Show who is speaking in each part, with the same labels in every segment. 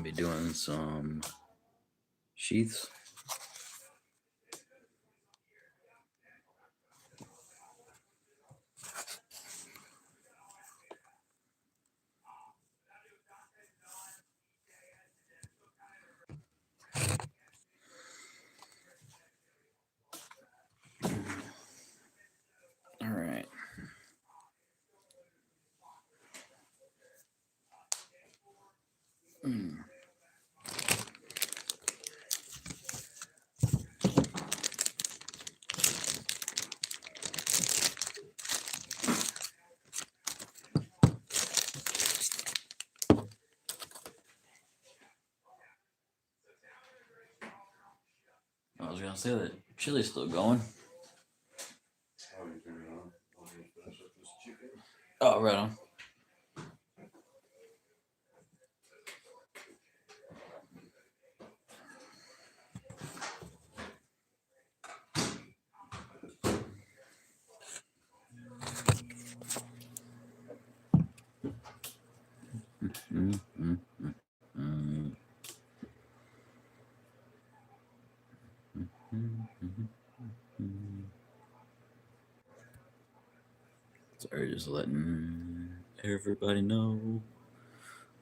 Speaker 1: be doing some sheaths. All right. I was gonna say that chili's still going. Oh, right on. Sorry, just letting everybody know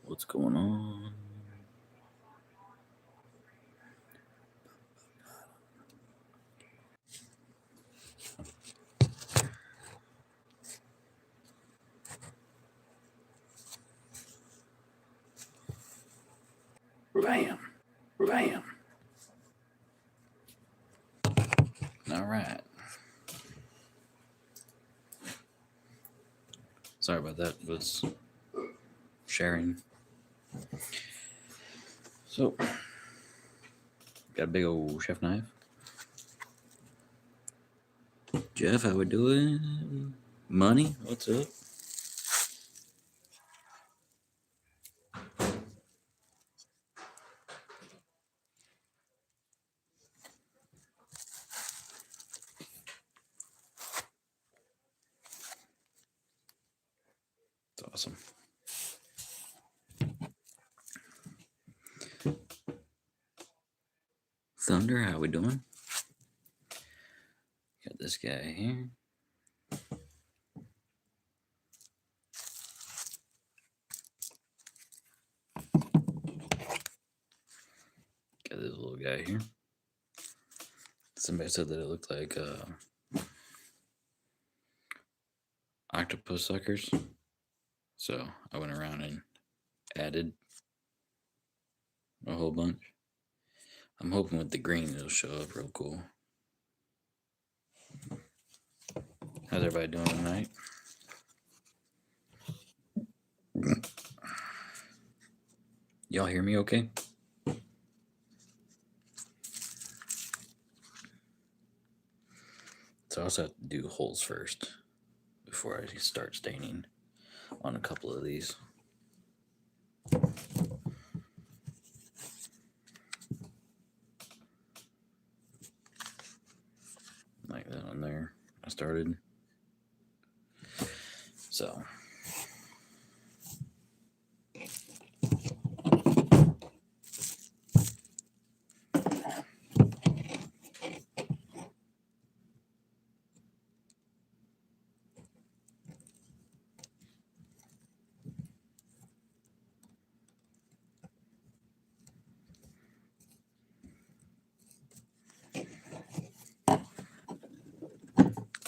Speaker 1: what's going on. Bam! Bam! All right. Sorry about that. Was sharing. So, got a big old chef knife. Jeff, how we doing? Money, what's up? It's awesome. Thunder, how we doing? Got this guy here. Got this little guy here. Somebody said that it looked like octopus suckers. So I went around and added a whole bunch. I'm hoping with the green it'll show up real cool. How's everybody doing tonight? Y'all hear me okay? So I also have to do holes first before I start staining on a couple of these. Like that on there. I started. So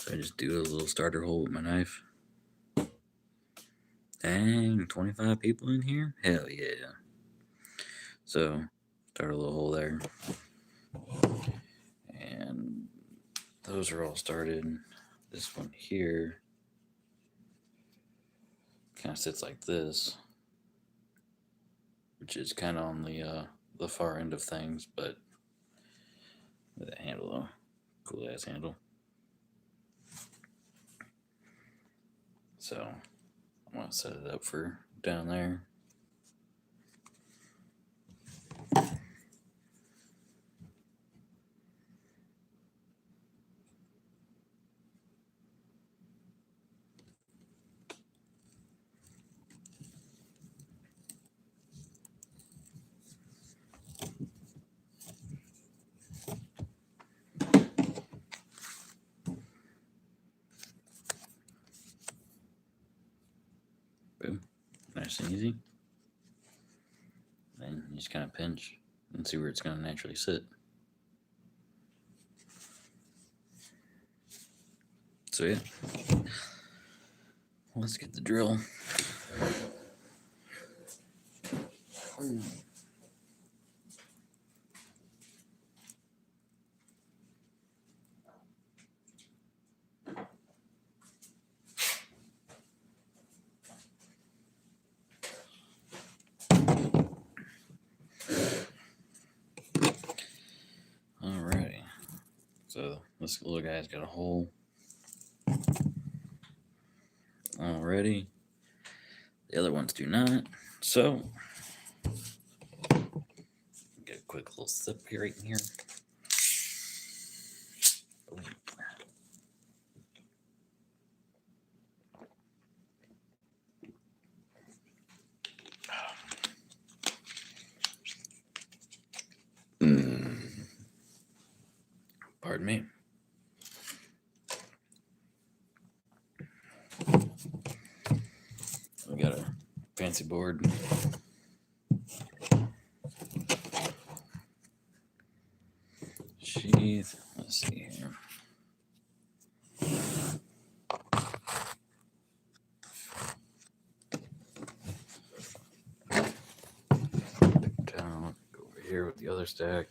Speaker 1: I just do a little starter hole with my knife. Dang, 25 people in here? Hell yeah. So, start a little hole there. And those are all started. This one here kind of sits like this, which is kind of on the far end of things, but with a handle, though. Cool ass handle. So, I'm going to set it up for down there. nice and easy. Then you just kind of pinch and see where it's going to naturally sit. So yeah, let's get the drill. Alrighty, so this little guy's got a hole already. The other ones do not. So get a quick little sip here, right in here. Pardon me. We got a fancy board. Sheath. Let's see here. Down, go over here with the other stack.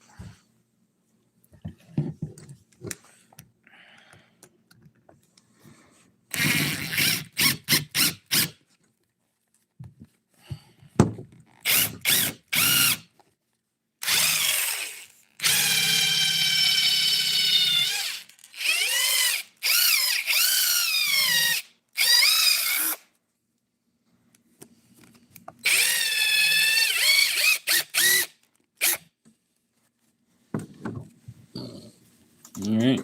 Speaker 1: All right.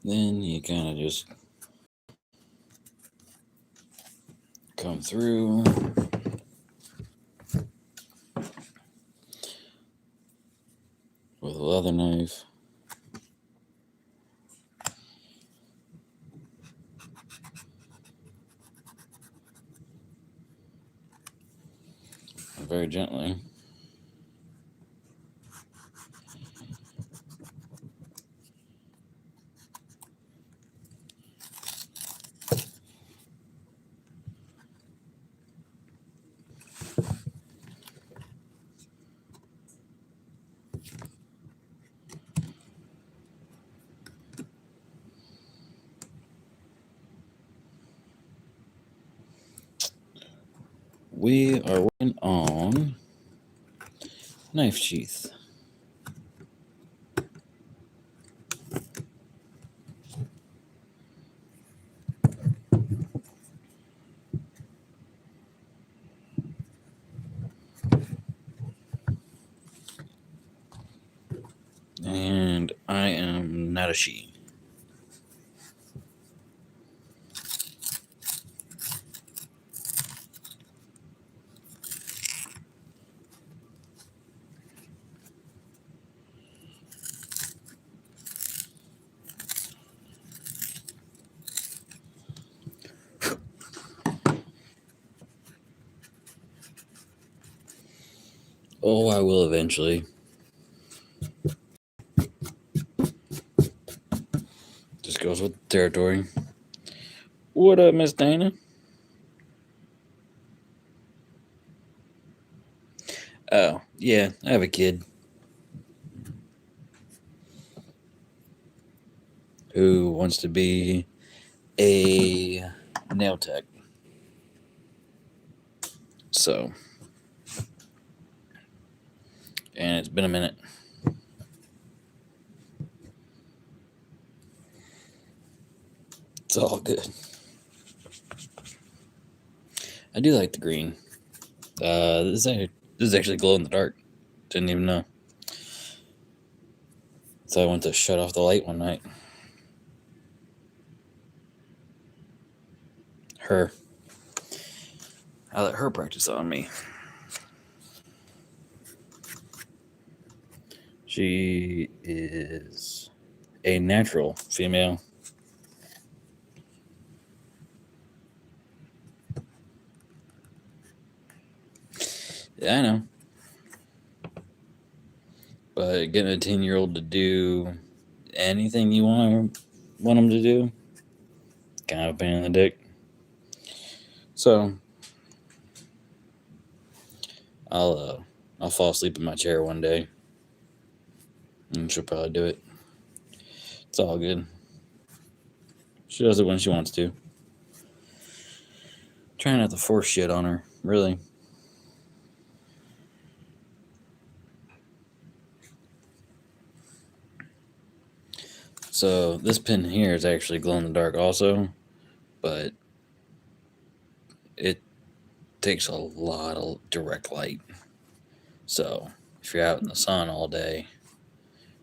Speaker 1: Then you kind of just come through. With a leather knife. Very gently. We are working on knife sheath. And I am not a she. Oh, I will eventually. Just goes with the territory. What up, Miss Dana? Oh, yeah, I have a kid who wants to be a nail tech. So, and it's been a minute. It's all good. I do like the green. This is actually glow in the dark. Didn't even know. So I went to shut off the light one night. I let her practice on me. She is a natural female. Yeah, I know. But getting a 10-year-old to do anything you want them to do, kind of a pain in the dick. So I'll fall asleep in my chair one day, and she'll probably do it. It's all good. She does it when she wants to. Trying not to force shit on her, really. So this pin here is actually glow in the dark also, but it takes a lot of direct light. So if you're out in the sun all day,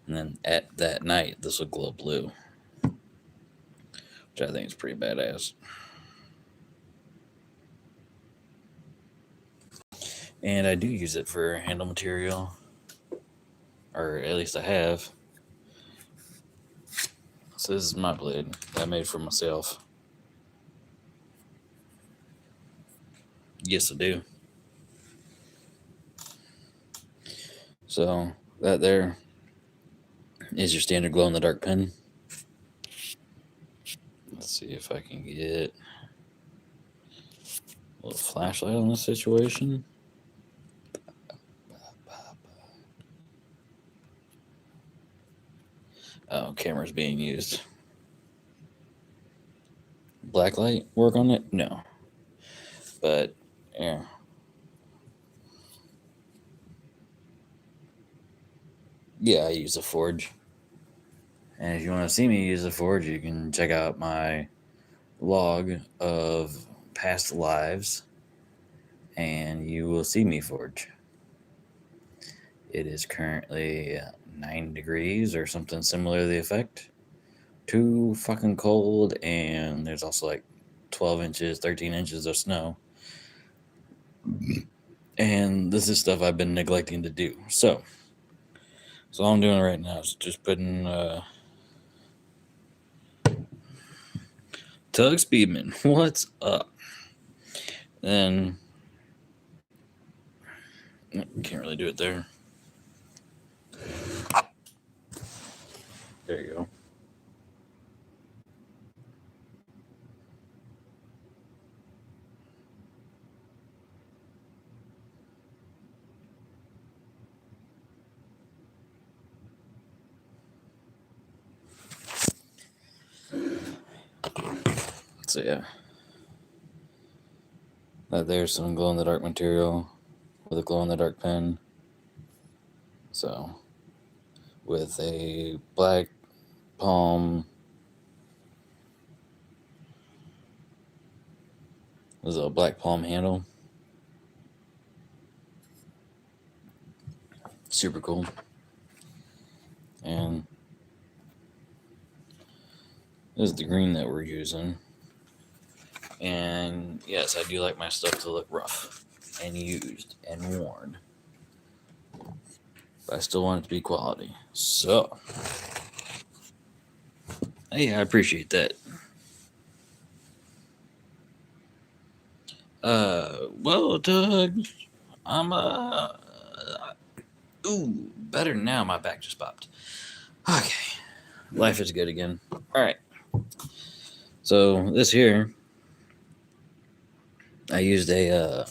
Speaker 1: and then at that night, this will glow blue, which I think is pretty badass. And I do use it for handle material, or at least I have. So this is my blade that I made for myself. Yes, I do. So that there is your standard glow in the dark pen. Let's see if I can get a little flashlight on this situation. Oh, camera's being used. Blacklight work on it? No. But yeah. Yeah, I use a forge. And if you want to see me use a forge, you can check out my log of past lives, and you will see me forge. It is currently 9 degrees or something similar to the effect. Too fucking cold, and there's also like 12 inches, 13 inches of snow. And this is stuff I've been neglecting to do. So all I'm doing right now is just putting Tug Speedman, what's up? Then can't really do it there. There you go. So yeah, there's some glow in the dark material with a glow in the dark pen. So with a black palm, there's a black palm handle. Super cool. And this is the green that we're using. And yes, I do like my stuff to look rough and used and worn, but I still want it to be quality. So, hey, I appreciate that. Well, Doug, I'm ooh, better now. My back just popped. Okay, life is good again. All right. So this here, I used a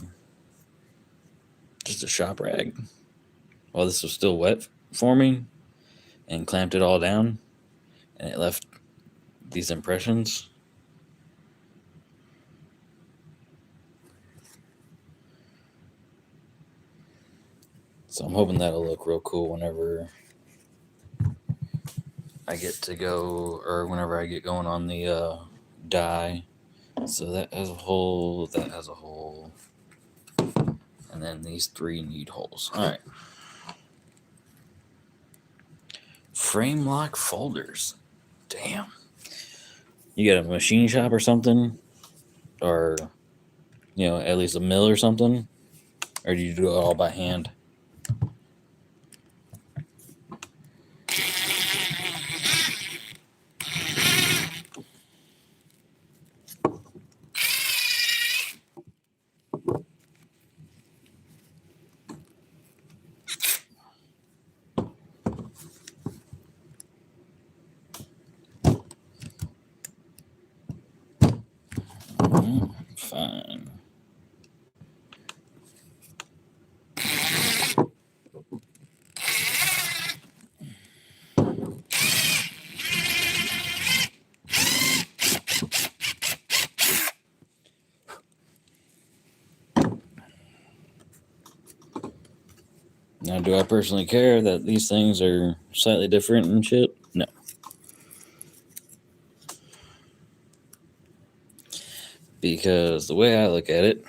Speaker 1: just a shop rag while this was still wet for me, and clamped it all down, and it left these impressions. So I'm hoping that'll look real cool whenever I get to go, or whenever I get going on the dye. So that has a hole, that has a hole, and then these 3 need holes. All right. Frame lock folders. Damn. You got a machine shop or something? Or, at least a mill or something? Or do you do it all by hand? Fine. Now, do I personally care that these things are slightly different and shit? No. Because the way I look at it,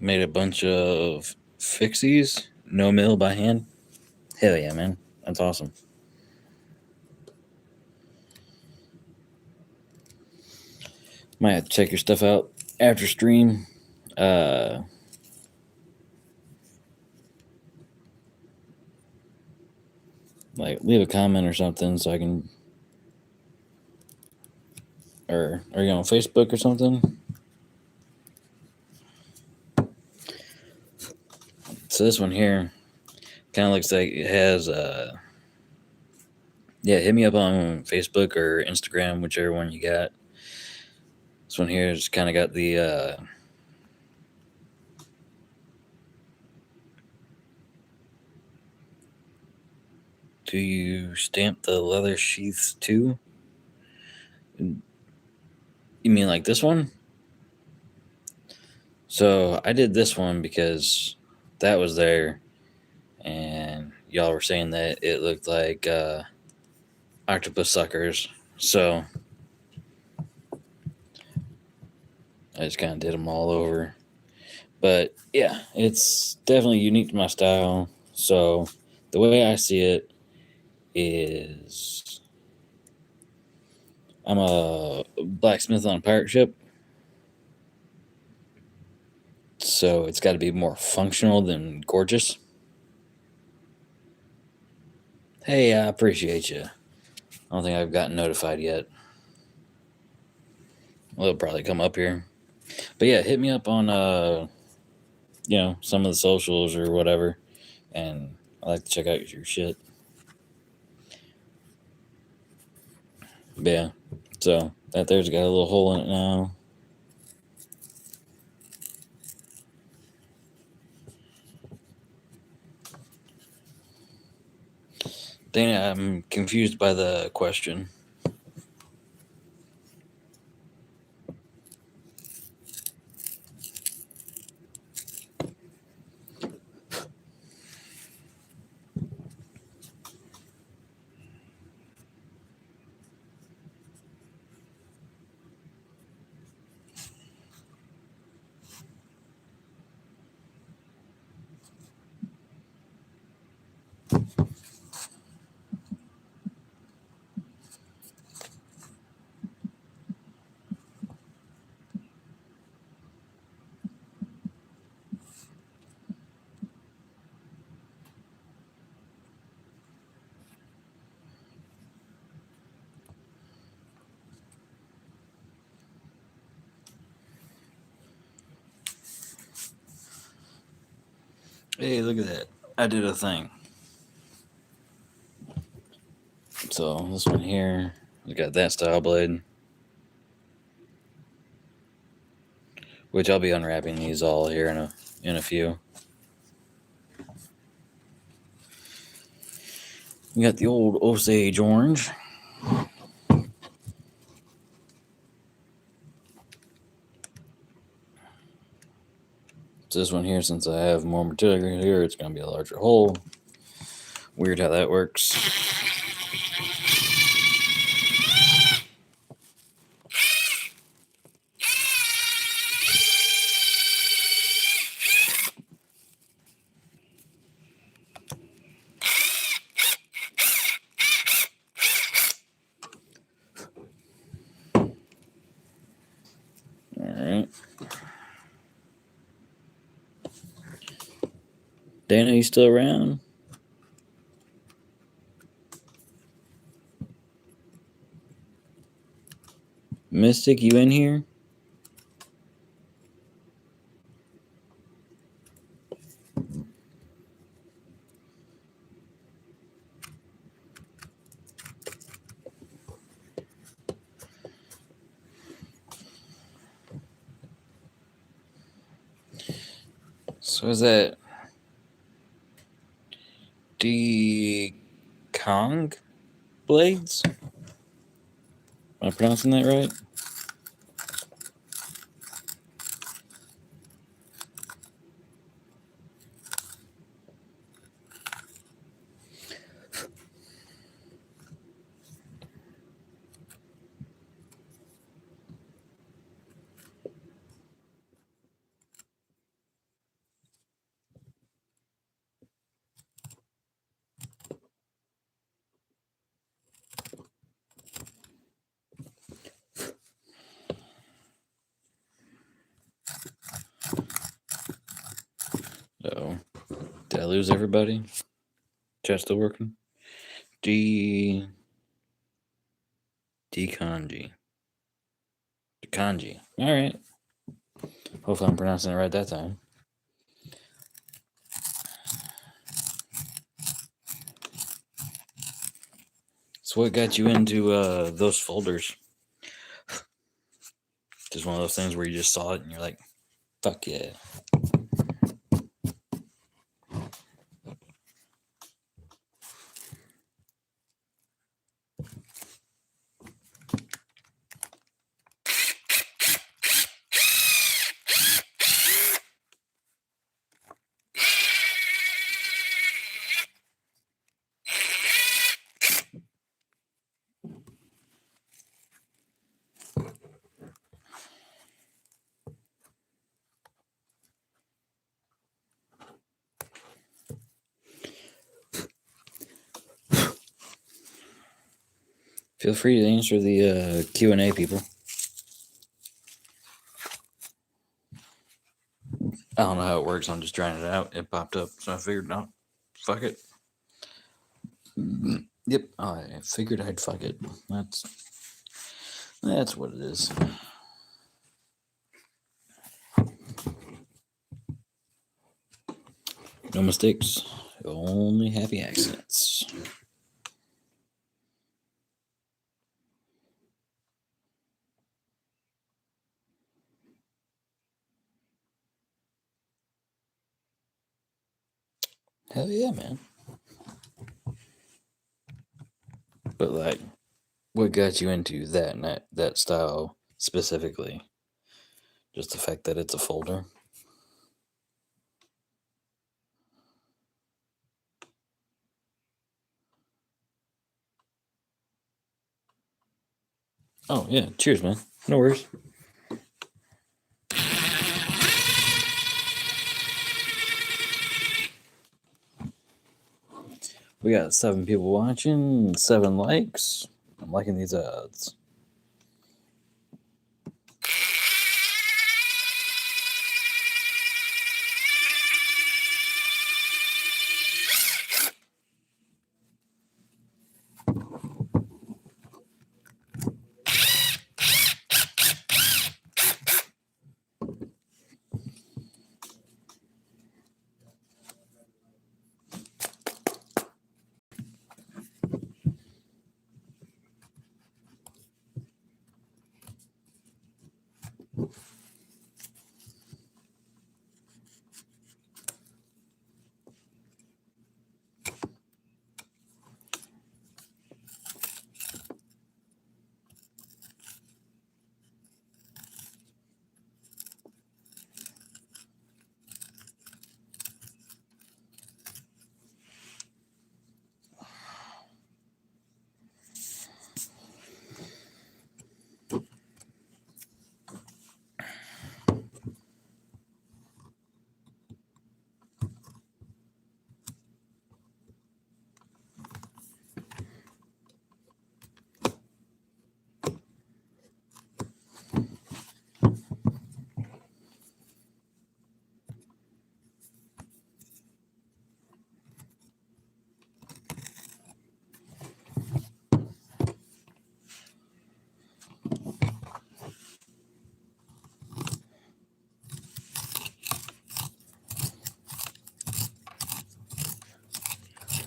Speaker 1: made a bunch of fixies, no mill by hand. Hell yeah, man. That's awesome. Might have to check your stuff out after stream. Like, leave a comment or something so I can. Or are you on Facebook or something? So this one here kind of looks like it has. Yeah, hit me up on Facebook or Instagram, whichever one you got. This one here has kind of got the. Do you stamp the leather sheaths too? You mean like this one? So I did this one because that was there, and y'all were saying that it looked like octopus suckers. So I just kind of did them all over. But yeah, it's definitely unique to my style. So the way I see it is I'm a blacksmith on a pirate ship. So it's got to be more functional than gorgeous. Hey, I appreciate you. I don't think I've gotten notified yet. Well, it'll probably come up here. But yeah, hit me up on some of the socials or whatever. And I like to check out your shit. But yeah. So that there's got a little hole in it now. Dana, I'm confused by the question. Hey, look at that. I did a thing. So this one here, we got that style blade. Which I'll be unwrapping these all here in a few. We got the old Osage orange. So this one here, since I have more material here, it's going to be a larger hole. Weird how that works. Alright. Dana, you still around? Mystic, you in here? So is that Kong blades? Am I pronouncing that right? Uh-oh. Did I lose everybody? Chat still working? Kanji. Kanji. All right. Hopefully I'm pronouncing it right that time. So what got you into those folders? Just one of those things where you just saw it and you're like, fuck yeah. Feel free to answer the Q&A, people. I don't know how it works. I'm just trying it out. It popped up, so I figured out. Fuck it. Yep, I figured I'd fuck it. That's what it is. No mistakes, only happy accidents. Hell yeah, man. But like, what got you into that style specifically? Just the fact that it's a folder? Oh yeah, cheers, man. No worries. We got 7 people watching, 7 likes. I'm liking these odds.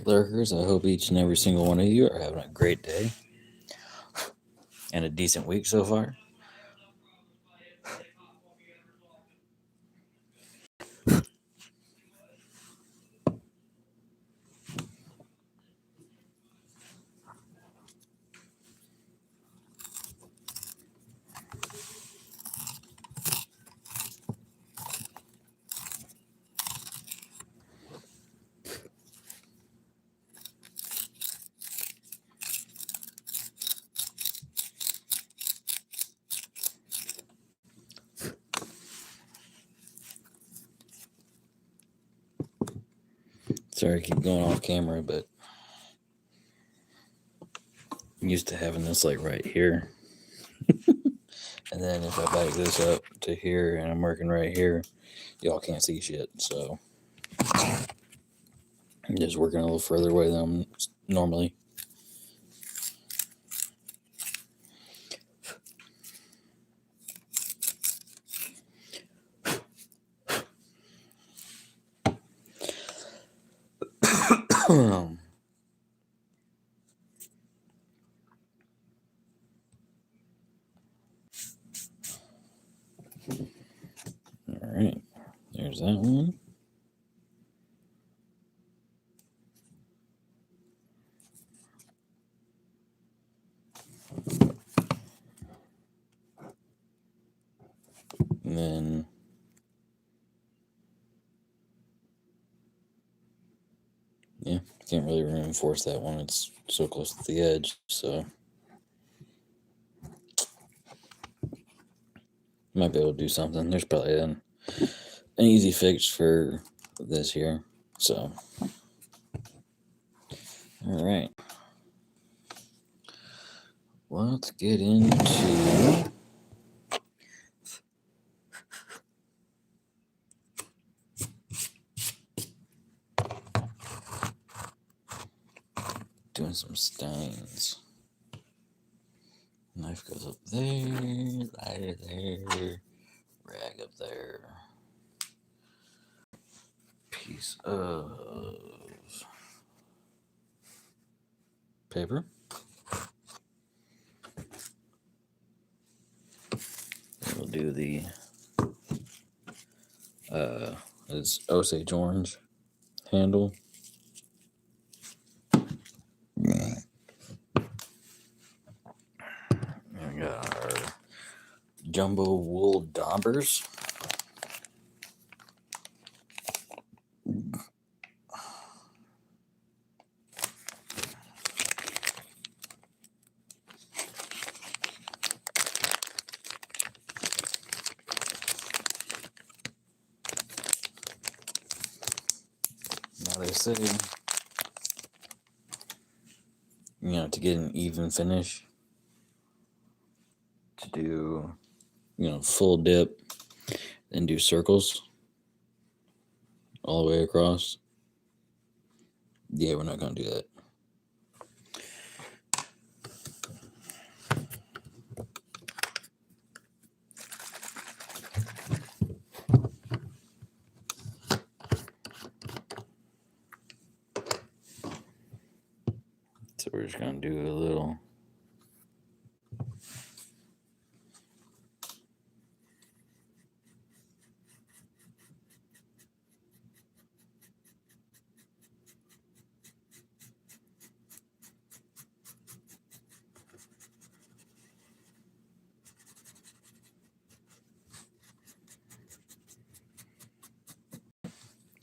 Speaker 1: Lurkers, I hope each and every single one of you are having a great day and a decent week so far. Sorry, I keep going off camera, but I'm used to having this like right here. And then if I back this up to here and I'm working right here, y'all can't see shit. So I'm just working a little further away than I'm normally. All right, there's that one. And then yeah, can't really reinforce that one. It's so close to the edge, so might be able to do something. There's probably an easy fix for this here. So all right, let's get into doing some stains. Knife goes up there, lighter there, rag up there. Piece of paper. We'll do the it's Osage orange handle. And we got our jumbo wool daubers. Now they say, to get an even finish, to do, full dip, then do circles all the way across. Yeah, we're not going to do that. So we're just going to do a little.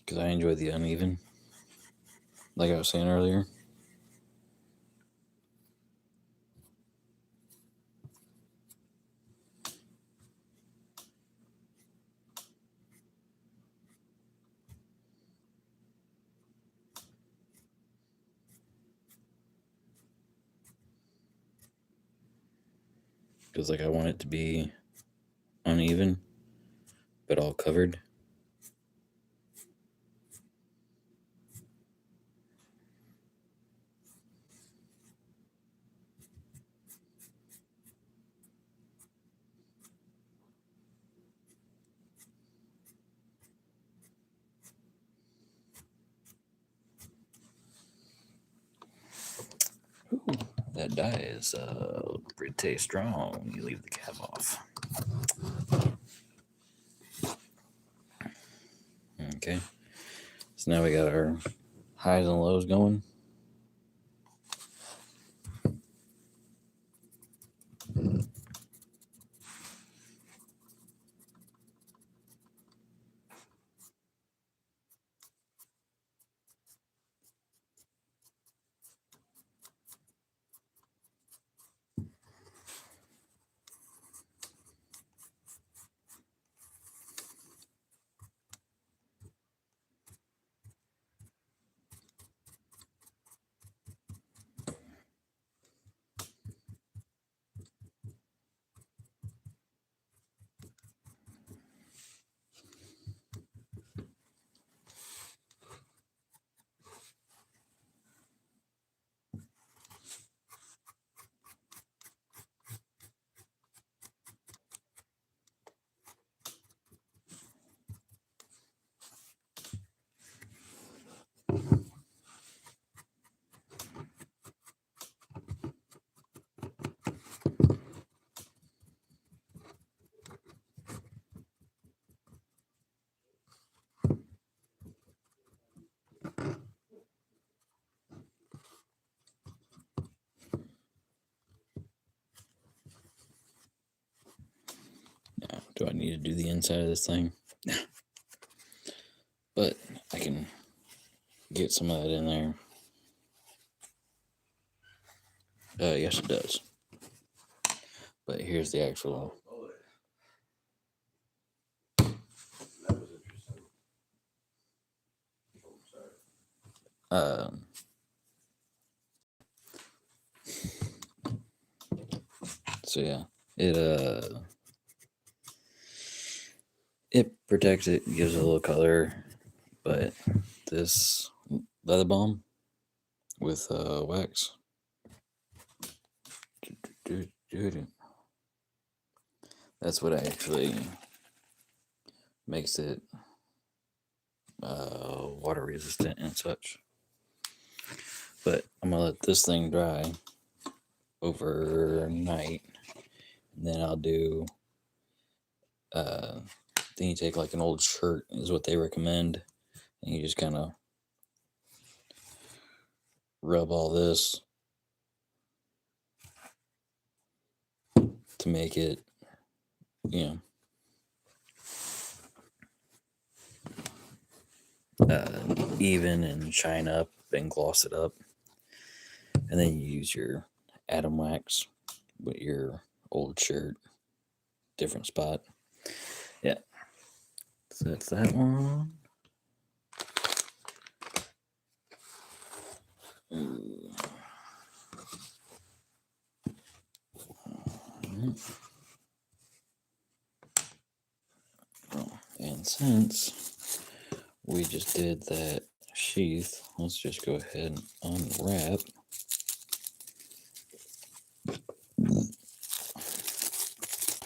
Speaker 1: Because I enjoy the uneven, like I was saying earlier. Because I want it to be uneven, but all covered. Ooh, that die is pretty strong when you leave the cap off. Okay, so now we got our highs and lows going. need to do the inside of this thing. But I can get some of that in there. Yes, it does. But here's the actual. So yeah, it protects it, gives it a little color, but this leather balm with wax, that's what actually makes it water resistant and such. But I'm gonna let this thing dry overnight, and then I'll do then you take like an old shirt is what they recommend, and you just kind of rub all this to make it, even and shine up and gloss it up. And then you use your Atom wax with your old shirt, different spot. Yeah. So that's that one. And since we just did that sheath, let's just go ahead and unwrap.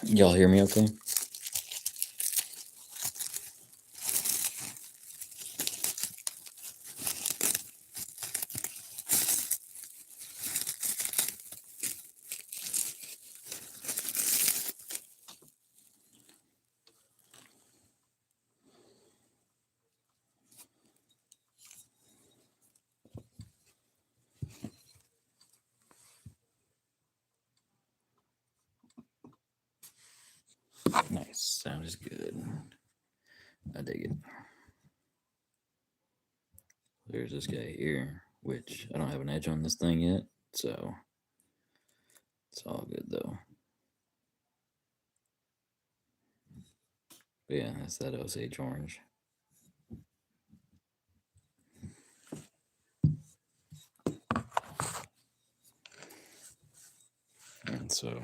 Speaker 1: Y'all hear me okay? Nice. Sounds good. I dig it. There's this guy here, which I don't have an edge on this thing yet, so it's all good though. But yeah, that's that Osage orange. And so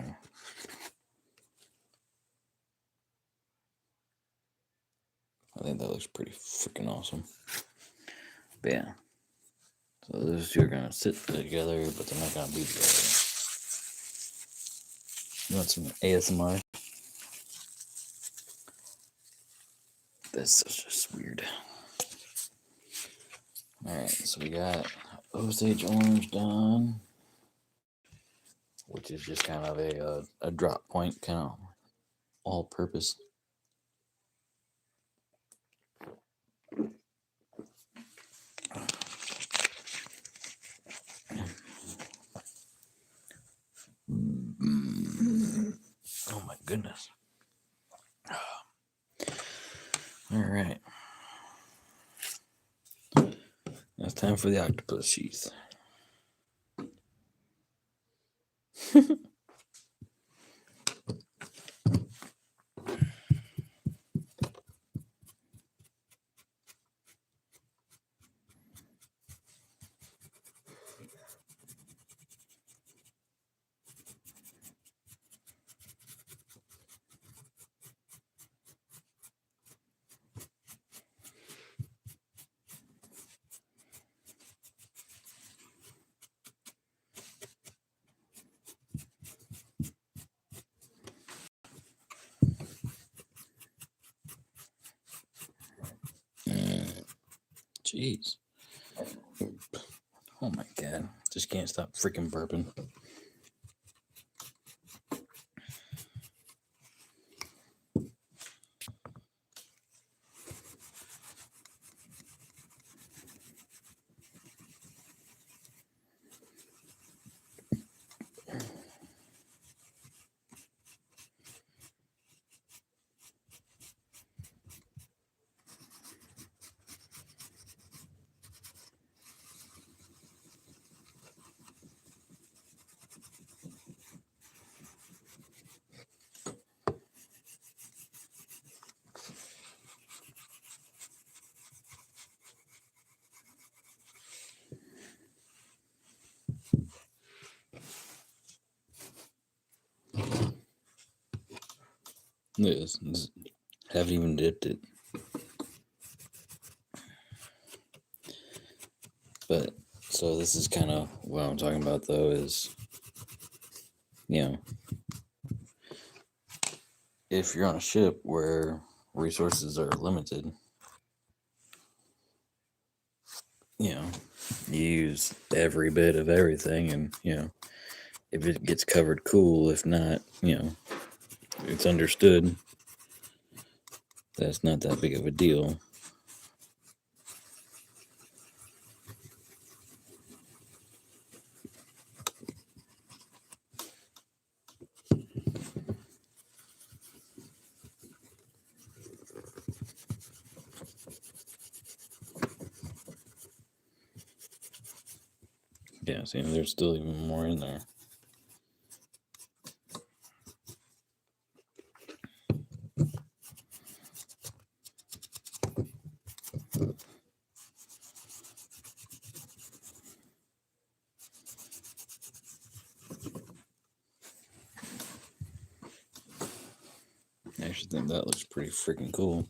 Speaker 1: I think that looks pretty freaking awesome. But yeah. So those two are gonna sit together, but they're not gonna be together. You want some ASMR? This is just weird. Alright, so we got Osage orange done, which is just kind of a drop point, kind of all purpose. Oh my goodness. All right. Now it's time for the octopus sheath. Jeez. Oh my god. Just can't stop freaking burping. Yes, haven't even dipped it. But so this is kind of what I'm talking about, though, is, if you're on a ship where resources are limited, you use every bit of everything, and if it gets covered, cool. If not, it's understood that's not that big of a deal. Yeah, see, there's still even more in there. I actually think that looks pretty freaking cool.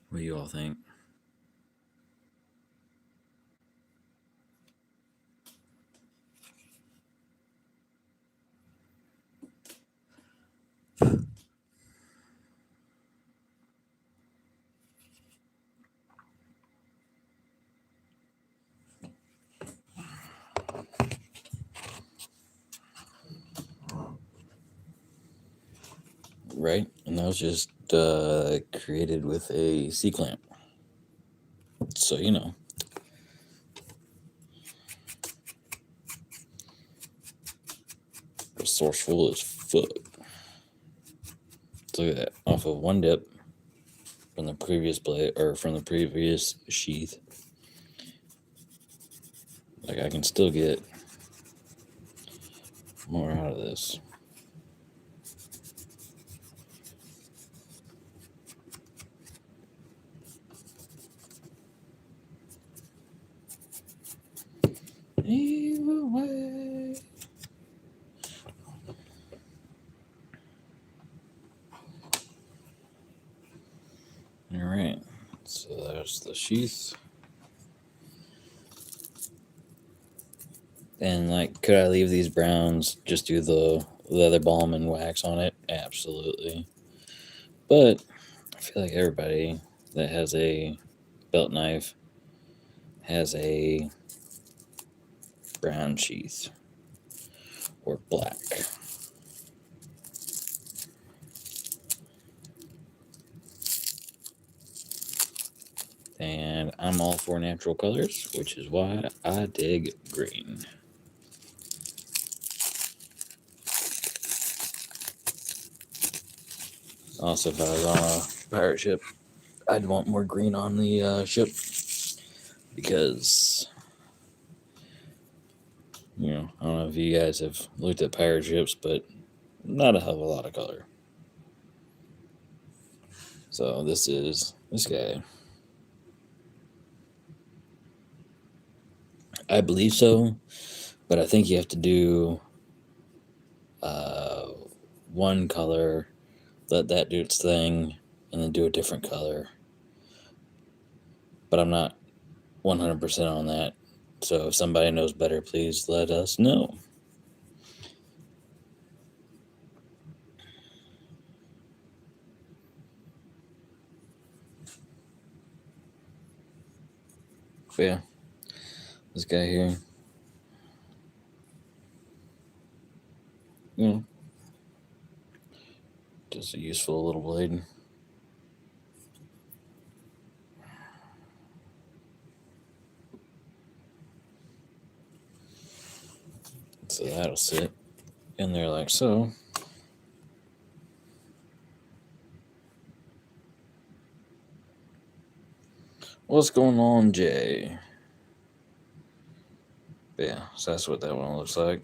Speaker 1: What do you all think? Right? And that was just created with a C-clamp. So, resourceful as fuck. Look at that. Off of one dip from the previous blade, or from the previous sheath. Like, I can still get more out of this. Either way. Alright, so there's the sheath. And, like, could I leave these browns, just do the leather balm and wax on it? Absolutely. But I feel like everybody that has a belt knife has a brown sheath or black. And I'm all for natural colors, which is why I dig green. Also, if I was on a pirate ship, I'd want more green on the ship, because, I don't know if you guys have looked at pirate ships, but not a hell of a lot of color. So this is this guy. I believe so, but I think you have to do one color, let that do its thing, and then do a different color. But I'm not 100% on that. So if somebody knows better, please let us know. But yeah, this guy here, just a useful little blade. So that'll sit in there like so. What's going on, Jay? But yeah, so that's what that one looks like.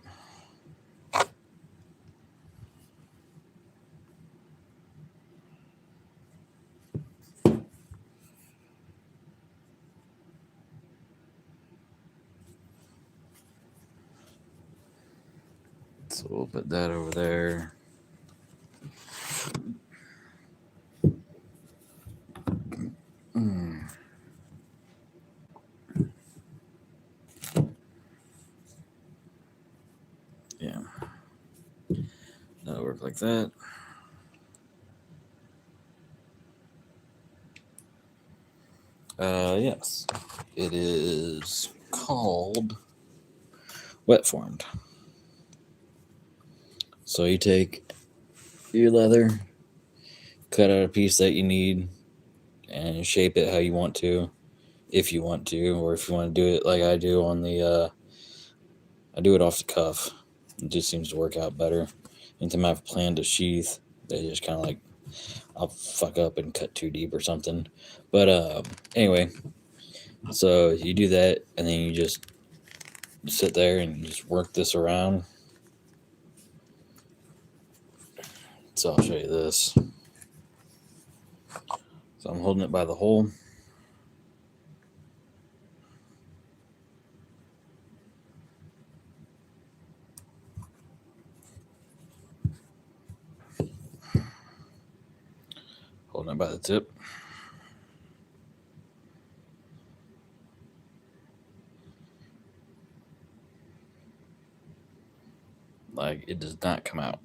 Speaker 1: So we'll put that over there. Yeah. That'll work like that. Yes. It is called wet formed. So you take your leather, cut out a piece that you need, and shape it how you want to, if you want to, or if you want to do it like I do on the, I do it off the cuff. It just seems to work out better. Anytime I've planned a sheath, they just kind of like, I'll fuck up and cut too deep or something. But anyway, so you do that, and then you just sit there and you just work this around. So I'll show you this. So I'm holding it by the hole. Holding it by the tip. Like, it does not come out.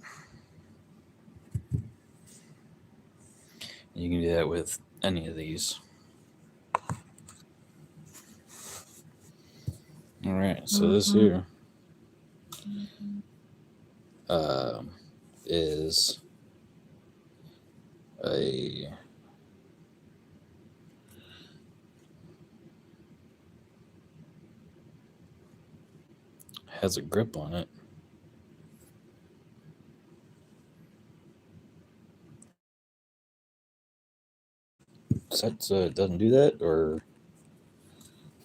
Speaker 1: You can do that with any of these. All right, so this here is a has a grip on it. Is that so it doesn't do that, or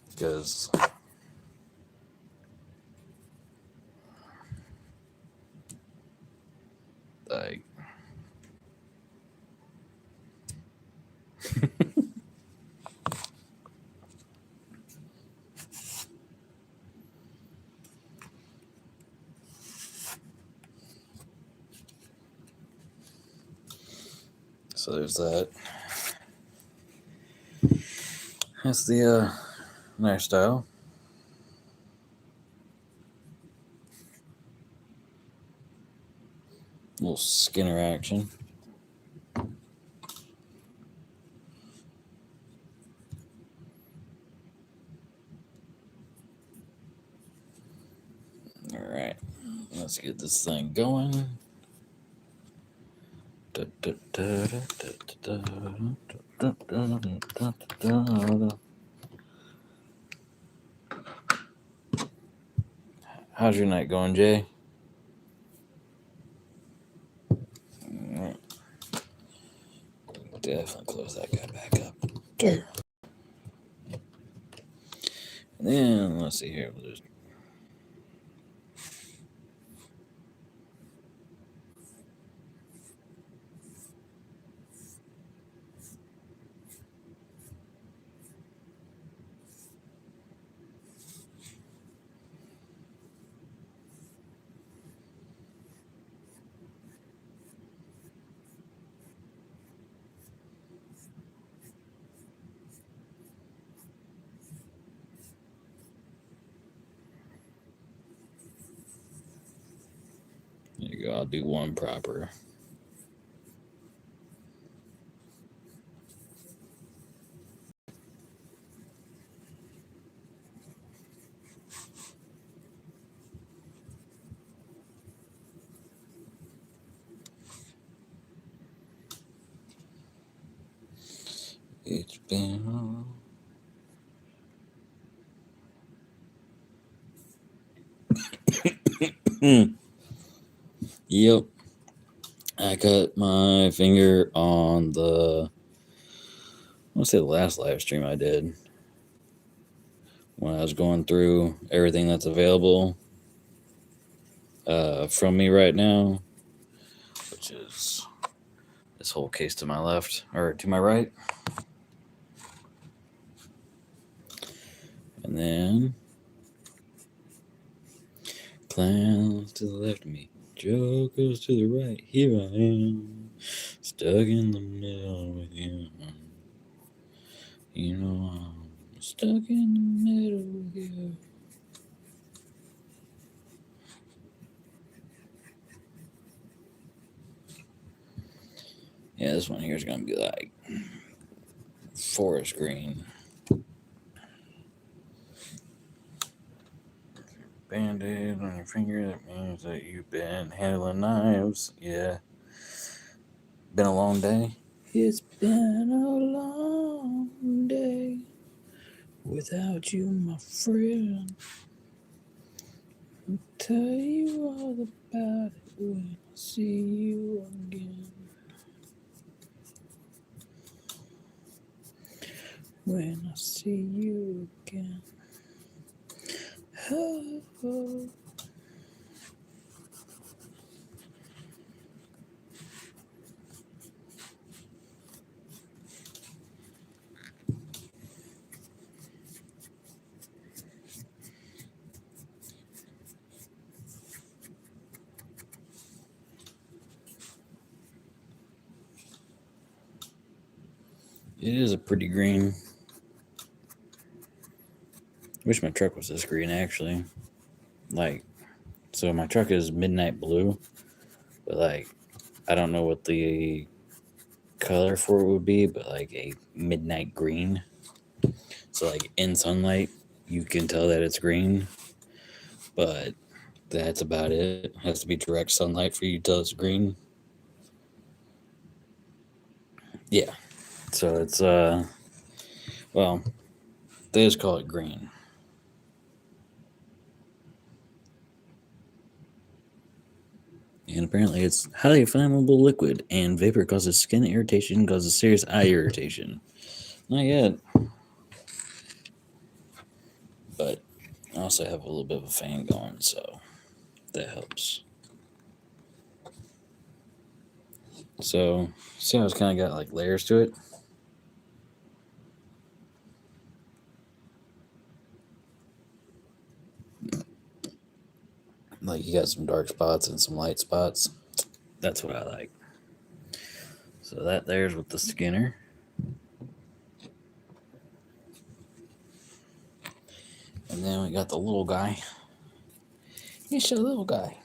Speaker 1: because like so there's that. That's the knife style. Little Skinner action. All right, let's get this thing going. How's your night going, Jay? All right. Definitely close that guy back up. There. And then let's see here. We'll just there you go. I'll do one proper. It's been Yep. I cut my finger on the, I want to say the last live stream I did when I was going through everything that's available from me right now, which is this whole case to my left, or to my right. And then Clowns to the left of me, jokers to the right. Here I am, stuck in the middle with you. You know I'm stuck in the middle with you. Yeah, this one here is gonna be like forest green. Band-aid on your finger, that means that you've been handling knives. Yeah. Been a long day. It's been a long day without you, my friend. I'll tell you all about it when I see you again. When I see you again. Oh, oh. It is a pretty green. Wish my truck was this green, actually. Like, so my truck is midnight blue, but like, I don't know what the color for it would be, but like a midnight green. So like in sunlight, you can tell that it's green, but that's about it. It has to be direct sunlight for you to tell it's green. Yeah. So it's well, they just call it green. And apparently it's highly flammable liquid, and vapor causes skin irritation, causes serious eye irritation. Not yet. But I also have a little bit of a fan going, so that helps. So, see how it's kind of got like layers to it? Like you got some dark spots and some light spots. That's what I like. So that there's with the Skinner. And then we got the little guy. It's a little guy.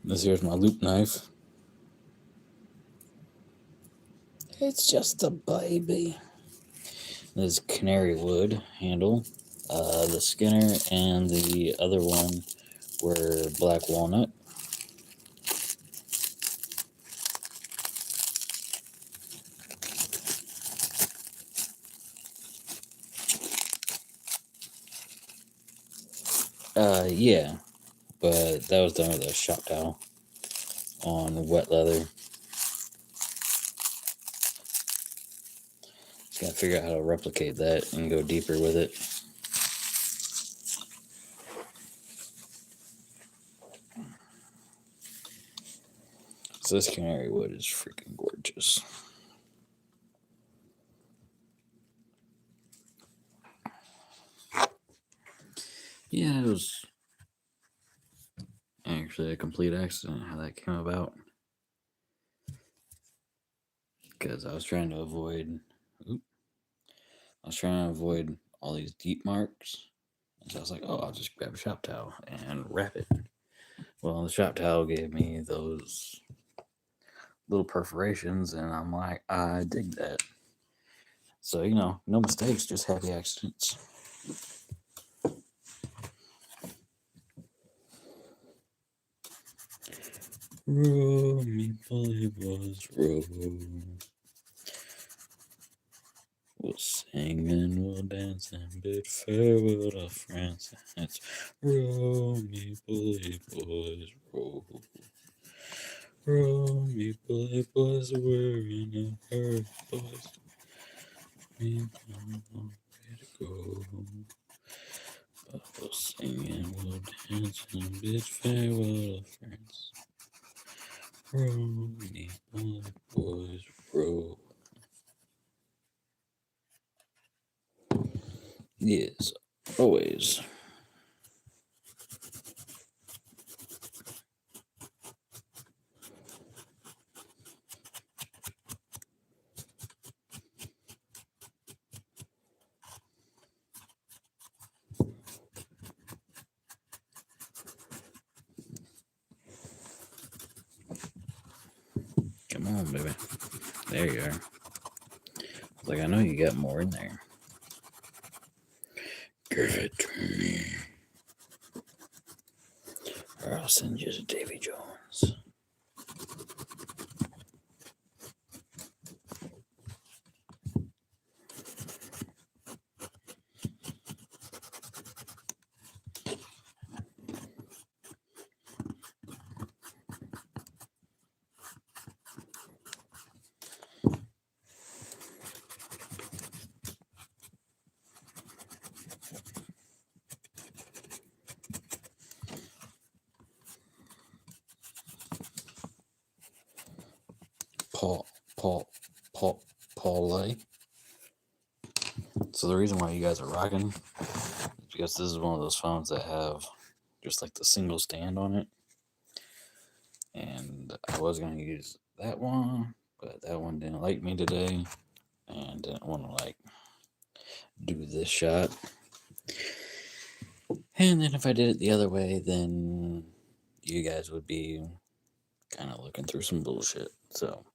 Speaker 1: This here's my loop knife. It's just a baby. This is canary wood handle. The Skinner and the other one were black walnut. Yeah, but that was done with a shop towel on wet leather. Just gotta figure out how to replicate that and go deeper with it. So this canary wood is freaking gorgeous. Yeah, it was actually a complete accident how that came about. Because I was trying to avoid all these deep marks. And so I was like, oh, I'll just grab a shop towel and wrap it. Well, the shop towel gave me those little perforations, and I'm like, I dig that. So, no mistakes, just happy accidents. Roll me, bully boys, roll. We'll sing and we'll dance and bid farewell to France. It's roll me, bully boys, roll. Roll me, bully boys, we're in a hurry, boys. We don't know where to go. But we'll sing and we'll dance and bid farewell to France. Roll me, bully boys, roll. Yes, always. Come on, baby. There you are. Like, I know you got more in there. Give it to me. Or I'll send you to Davy Jones. Paul. So the reason why you guys are rocking is because this is one of those phones that have just like the single stand on it. And I was going to use that one, but that one didn't like me today and didn't want to like do this shot. And then if I did it the other way, then you guys would be kind of looking through some bullshit. So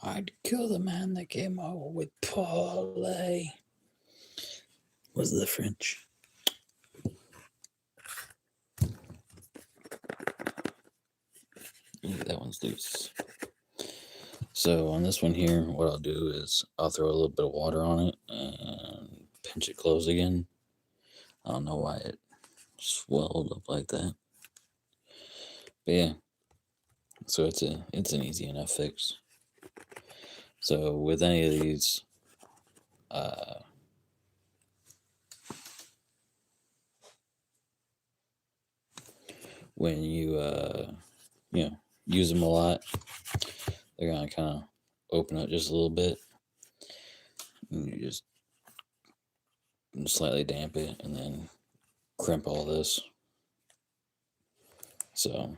Speaker 1: I'd kill the man that came over with parlay. Was the French? Ooh, that one's loose. So on this one here, what I'll do is I'll throw a little bit of water on it and pinch it closed again. I don't know why it swelled up like that. But yeah. So it's an easy enough fix. So with any of these, when you use them a lot, they're gonna kind of open up just a little bit, and you just slightly damp it, and then crimp all this. So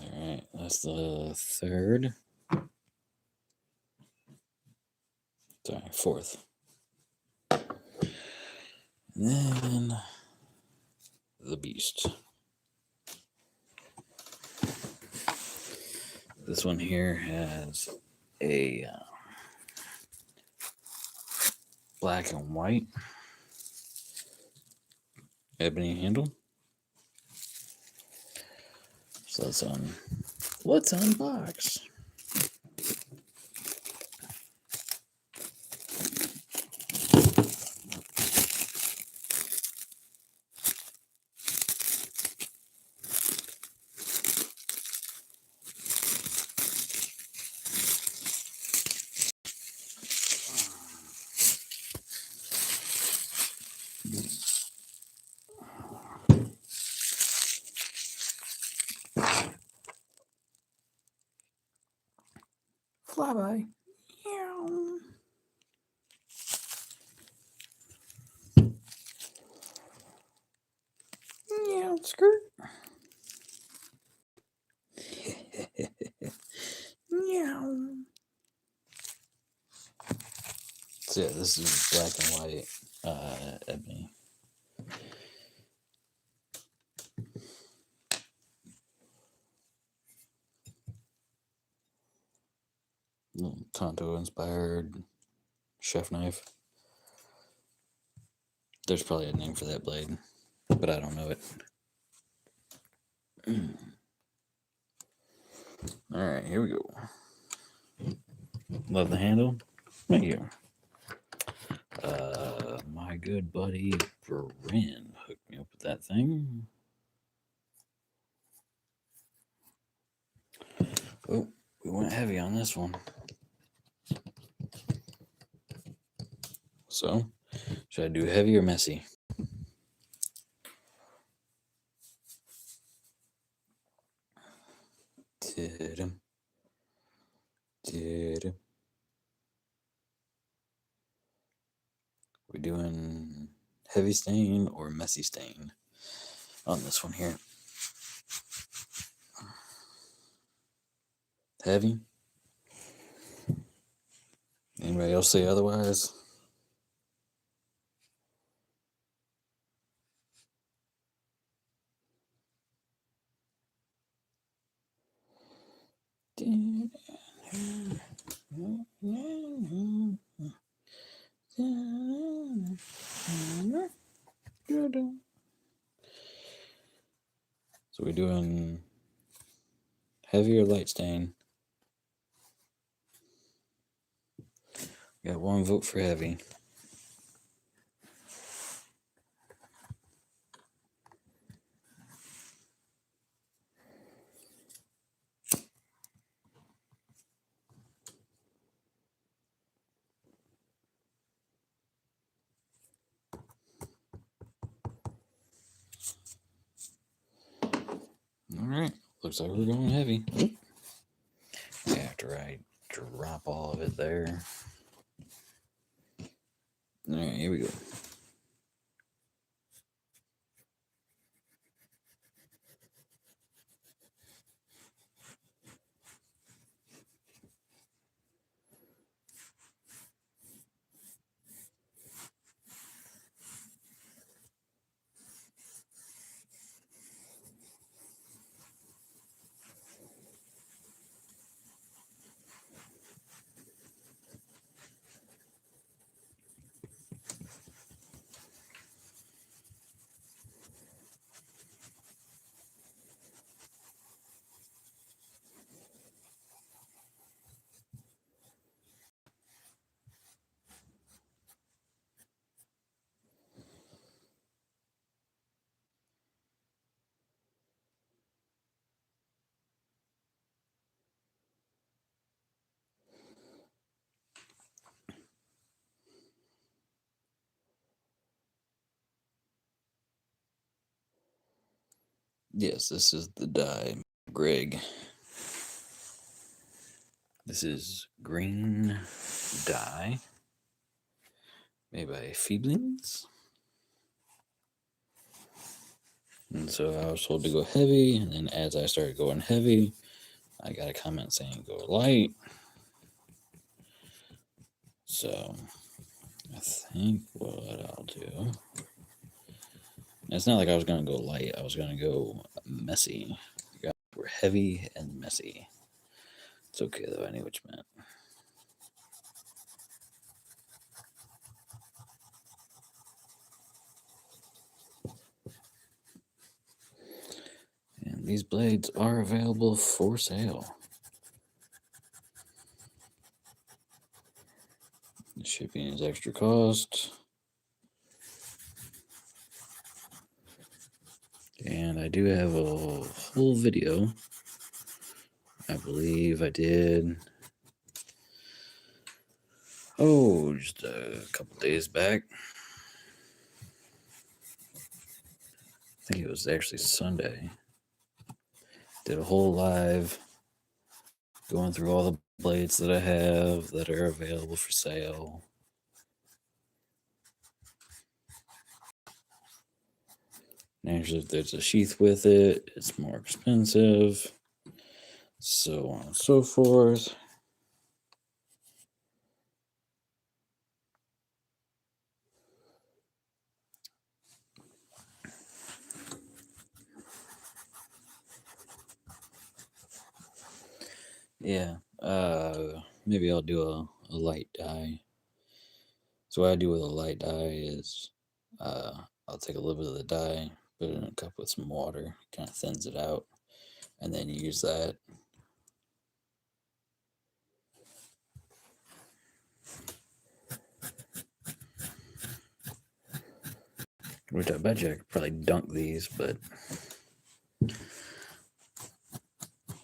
Speaker 1: all right, that's the third. Sorry, fourth. And then the beast. This one here has a black and white ebony handle. So let's unbox. Flyby. Yeah, skirt. Yeah. So yeah, this is black and white ebony. Little Tonto inspired chef knife. There's probably a name for that blade, but I don't know it. All right, here we go. Love the handle. Thank you. My good buddy Bryn hooked me up with that thing. Oh, we went heavy on this one. So, should I do heavy or messy? Did-em. Did-em. We're doing heavy stain or messy stain on this one here. Heavy. Anybody else say otherwise? So we're doing heavy or light stain. Got one vote for heavy. All right, looks like we're going heavy. After I drop all of it there. All right, here we go. Yes, this is the dye, Greg. This is green dye made by Feeblings. And so I was told to go heavy, and then as I started going heavy, I got a comment saying go light. So I think what I'll do, it's not like I was going to go light, I was going to go messy. We're heavy and messy. It's okay though, I knew what you meant. And these blades are available for sale. The shipping is extra cost. And I do have a whole video. I believe I did. Oh, just a couple days back. I think it was actually Sunday. Did a whole live going through all the blades that I have that are available for sale. Naturally, if there's a sheath with it, it's more expensive. So on and so forth. Yeah, maybe I'll do a light dye. So what I do with a light dye is I'll take a little bit of the dye, put it in a cup with some water, kind of thins it out, and then use that. Which I bet you I could probably dunk these, but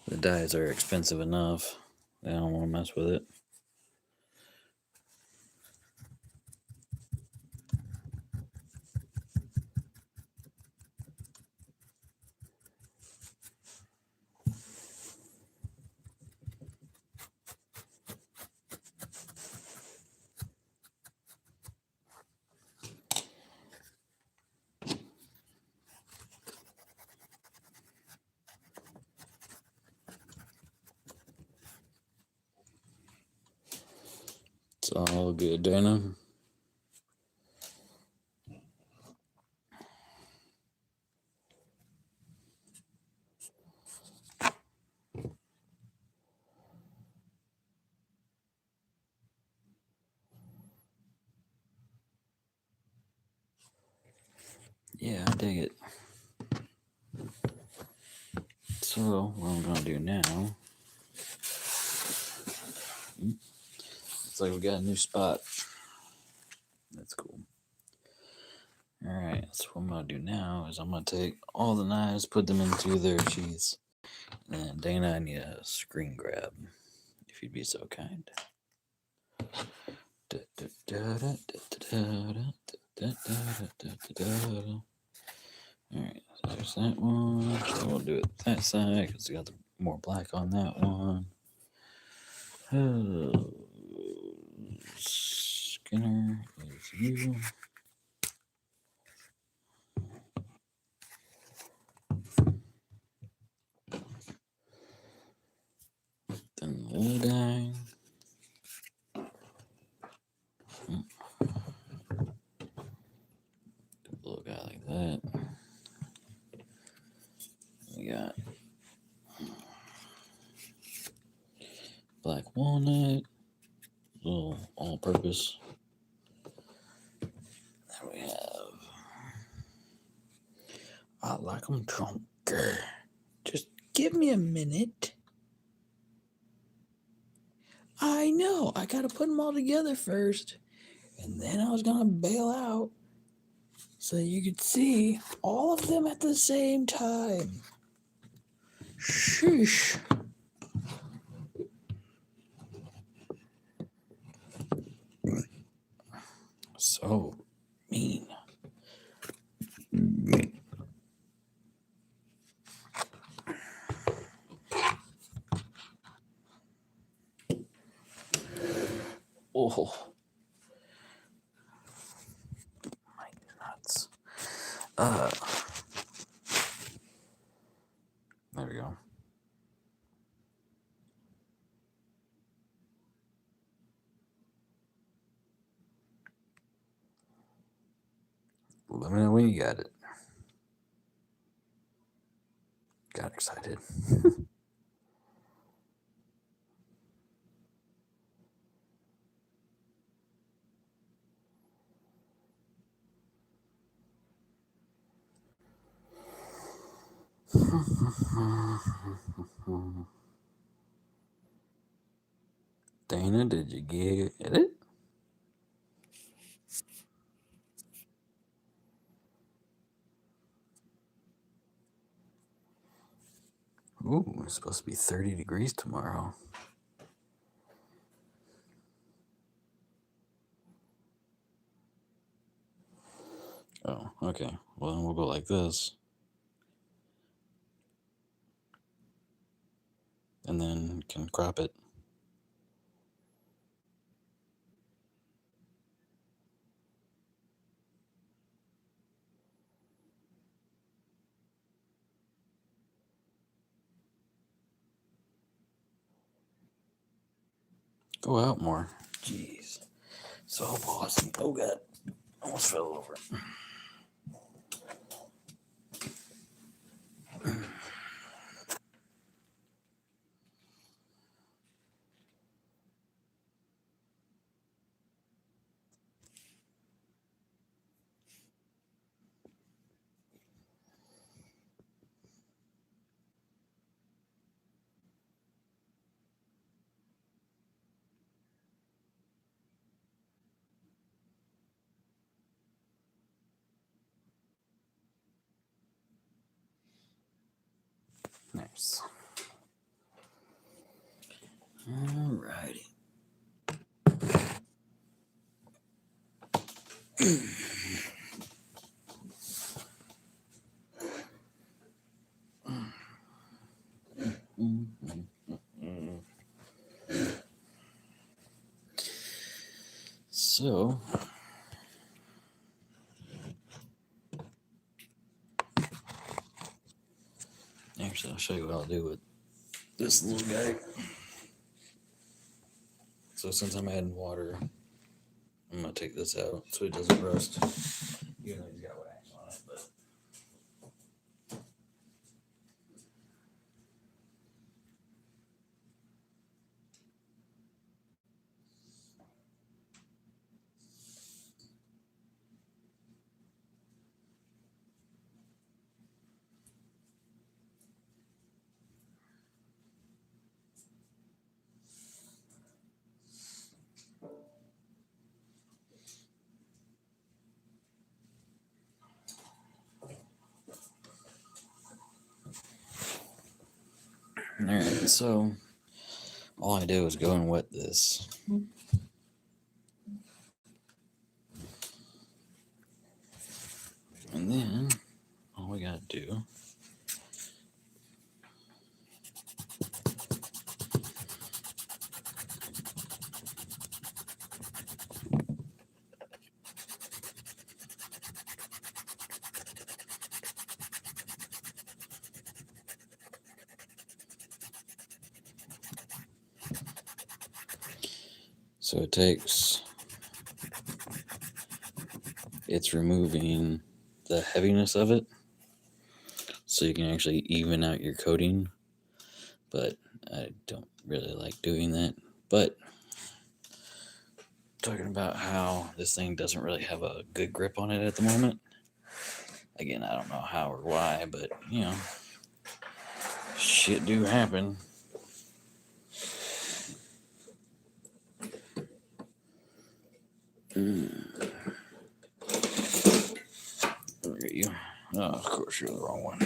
Speaker 1: the dyes are expensive enough. I don't want to mess with it. It's all good, Dana. Yeah, I dig it. So, what I'm going to do now, it's like we got a new spot. That's cool. Alright, so what I'm going to do now is I'm going to take all the knives, put them into their sheaths. And Dana, I need a screen grab, if you'd be so kind. Alright, so there's that one. So we'll do it that side because we got the more black on that one. Oh, Skinner is you. Then the little guy. Do a little guy like that. We got black walnut, little all-purpose. Then we have, I like them drunker. Just give me a minute. I know, I gotta put them all together first. And then I was gonna bail out so you could see all of them at the same time. Sheesh. So mean. Oh. My nuts. There we go. Let me know when you got it. Got excited. Dana, did you get it? Ooh, it's supposed to be 30 degrees tomorrow. Oh, okay. Well, then we'll go like this. And then can crop it. Go out more. Jeez. So bossy. Oh, God. Almost fell over. nice. Alrighty. So, actually, I'll show you what I'll do with this little guy. So, since I'm adding water, I'm going to take this out so it doesn't rust. Even though he's got wax on it, but. Alright, so all I do is go and wet this. And then all we gotta do so it's removing the heaviness of it so you can actually even out your coating, but I don't really like doing that. But talking about how this thing doesn't really have a good grip on it at the moment. Again, I don't know how or why, but you know, shit do happen. Where are you? Oh, of course, you're the wrong one.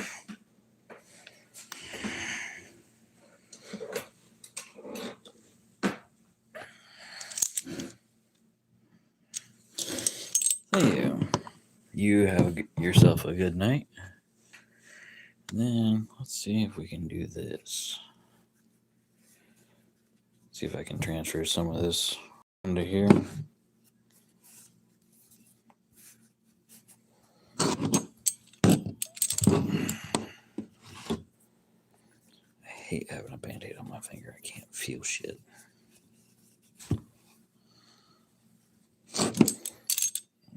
Speaker 1: You have yourself a good night. And then let's see if we can do this. See if I can transfer some of this into here. I hate having a band-aid on my finger. I can't feel shit.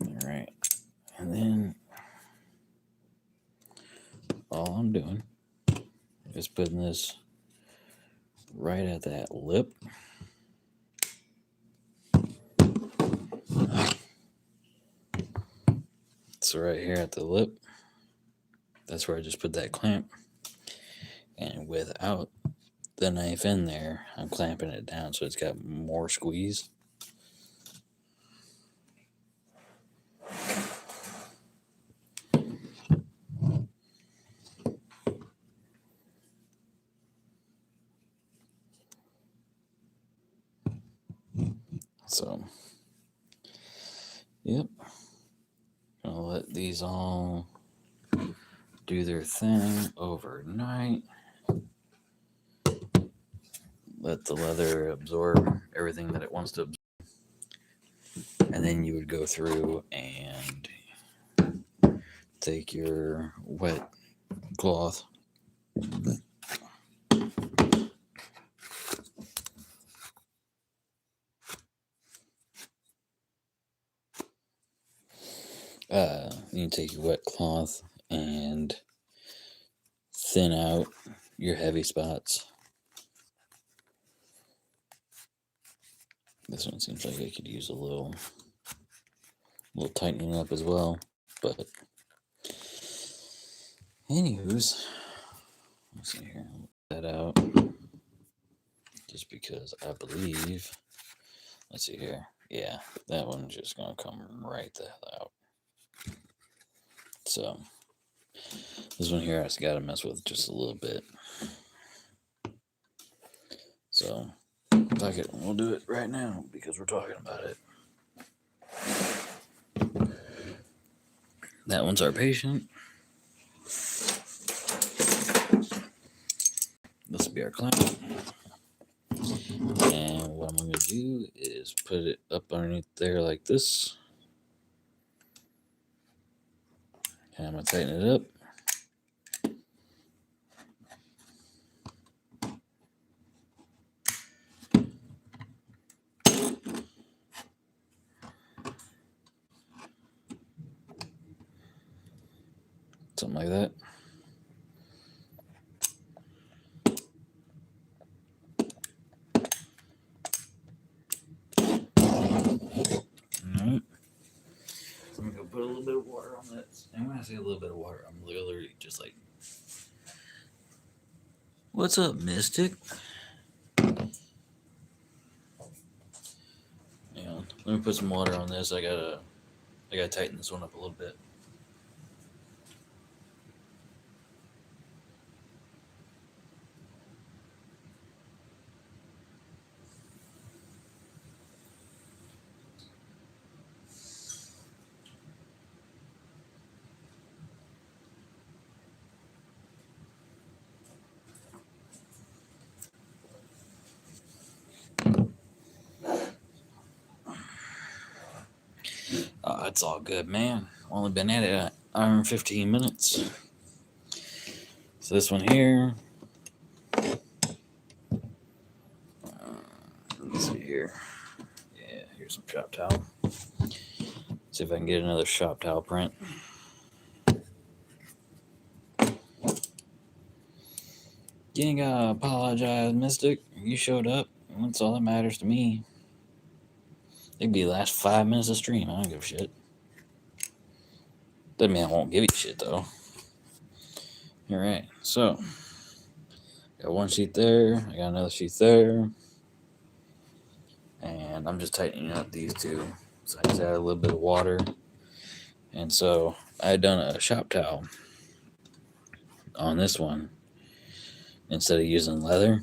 Speaker 1: Alright. And then all I'm doing is putting this right at that lip. So right here at the lip, that's where I just put that clamp. And without the knife in there, I'm clamping it down so it's got more squeeze. So, yep. Gonna let these all do their thing overnight. Let the leather absorb everything that it wants to absorb. And then you would go through and take your wet cloth you take your wet cloth and thin out your heavy spots. This one seems like it could use a little tightening up as well, but anywho's, let's see here, that out just because I believe, let's see here, yeah, that one's just gonna come right the hell out. So this one here I just gotta mess with just a little bit. So, fuck it, we'll do it right now because we're talking about it. That one's our patient. This will be our client. And what I'm going to do is put it up underneath there like this. And I'm going to tighten it up. Something like that. Alright. So I'm going to put a little bit of water on this. And when I say a little bit of water, I'm literally just like, what's up, Mystic? Yeah, let me put some water on this. I gotta tighten this one up a little bit. It's all good, man. Only been at it an hour and 15 minutes. So this one here. Let's see here. Yeah, here's some shop towel. See if I can get another shop towel print. You ain't gotta apologize, Mystic. You showed up. That's all that matters to me. It could be the last 5 minutes of stream. I don't give a shit. Doesn't mean I won't give you shit, though. Alright, so. Got one sheet there. I got another sheet there. And I'm just tightening up these two. So I just add a little bit of water. And so I had done a shop towel on this one instead of using leather.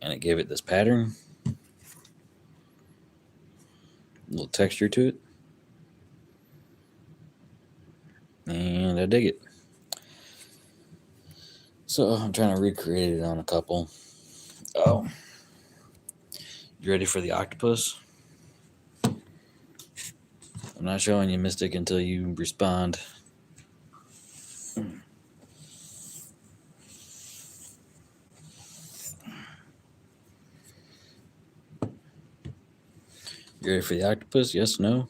Speaker 1: And it gave it this pattern. A little texture to it. And I dig it. So I'm trying to recreate it on a couple. Oh. You ready for the octopus? I'm not showing you, Mystic, until you respond. You ready for the octopus? Yes, no?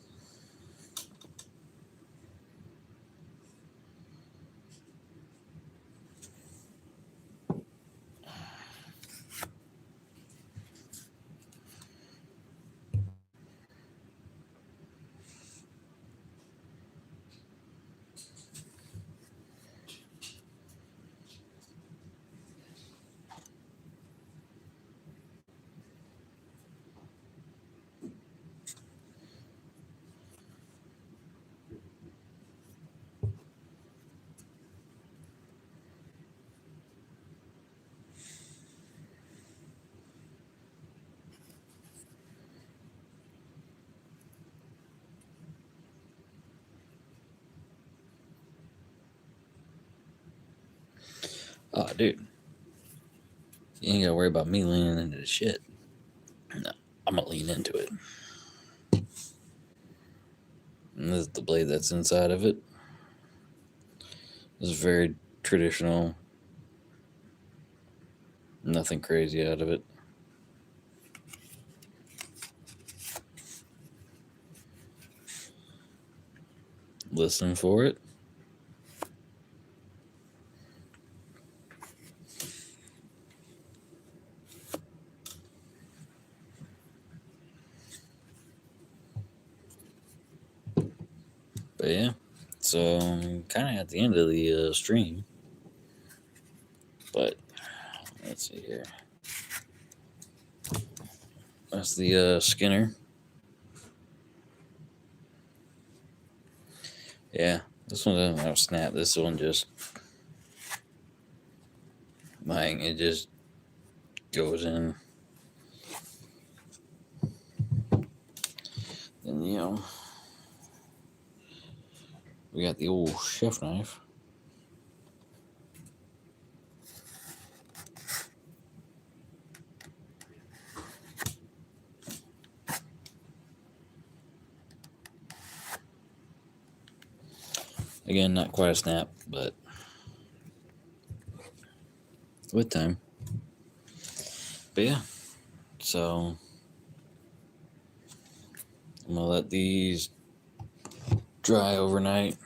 Speaker 1: Oh, dude. You ain't gotta worry about me leaning into the shit. No, I'm gonna lean into it. And this is the blade that's inside of it. This is very traditional. Nothing crazy out of it. Listen for it. But yeah, so kind of at the end of the stream. But let's see here. That's the Skinner. Yeah, this one doesn't have a snap. This one just, like, it just goes in. And, you know, we got the old chef knife. Again, not quite a snap, but with time. But yeah, so I'm gonna let these dry overnight.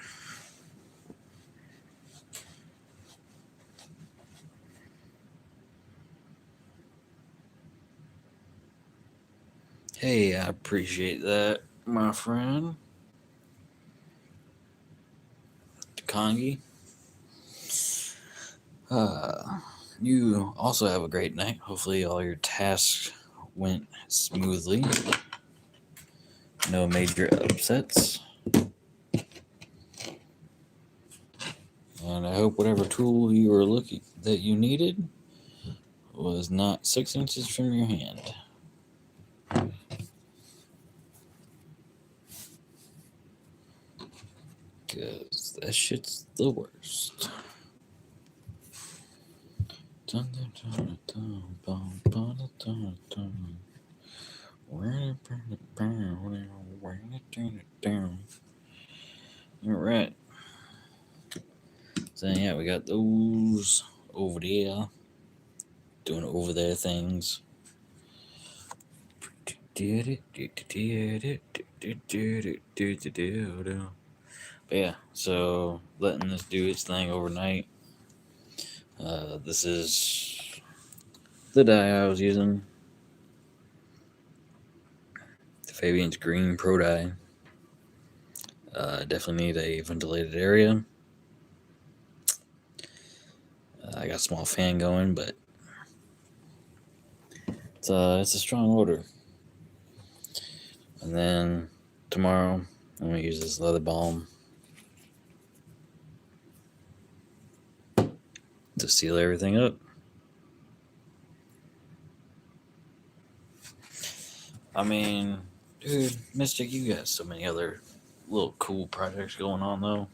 Speaker 1: Hey, I appreciate that, my friend. Takangi. You also have a great night. Hopefully all your tasks went smoothly. No major upsets. And I hope whatever tool you were looking that you needed was not 6 inches from your hand. Because that shit's the worst. Alright. So yeah, we got those over there. Doing over there things. But yeah, so letting this do its thing overnight. This is the dye I was using. The Fabian's Green Pro Dye. Definitely need a ventilated area. I got a small fan going, but it's a strong order. And then tomorrow, I'm gonna use this leather balm to seal everything up. I mean, dude, Mystic, you got so many other little cool projects going on, though.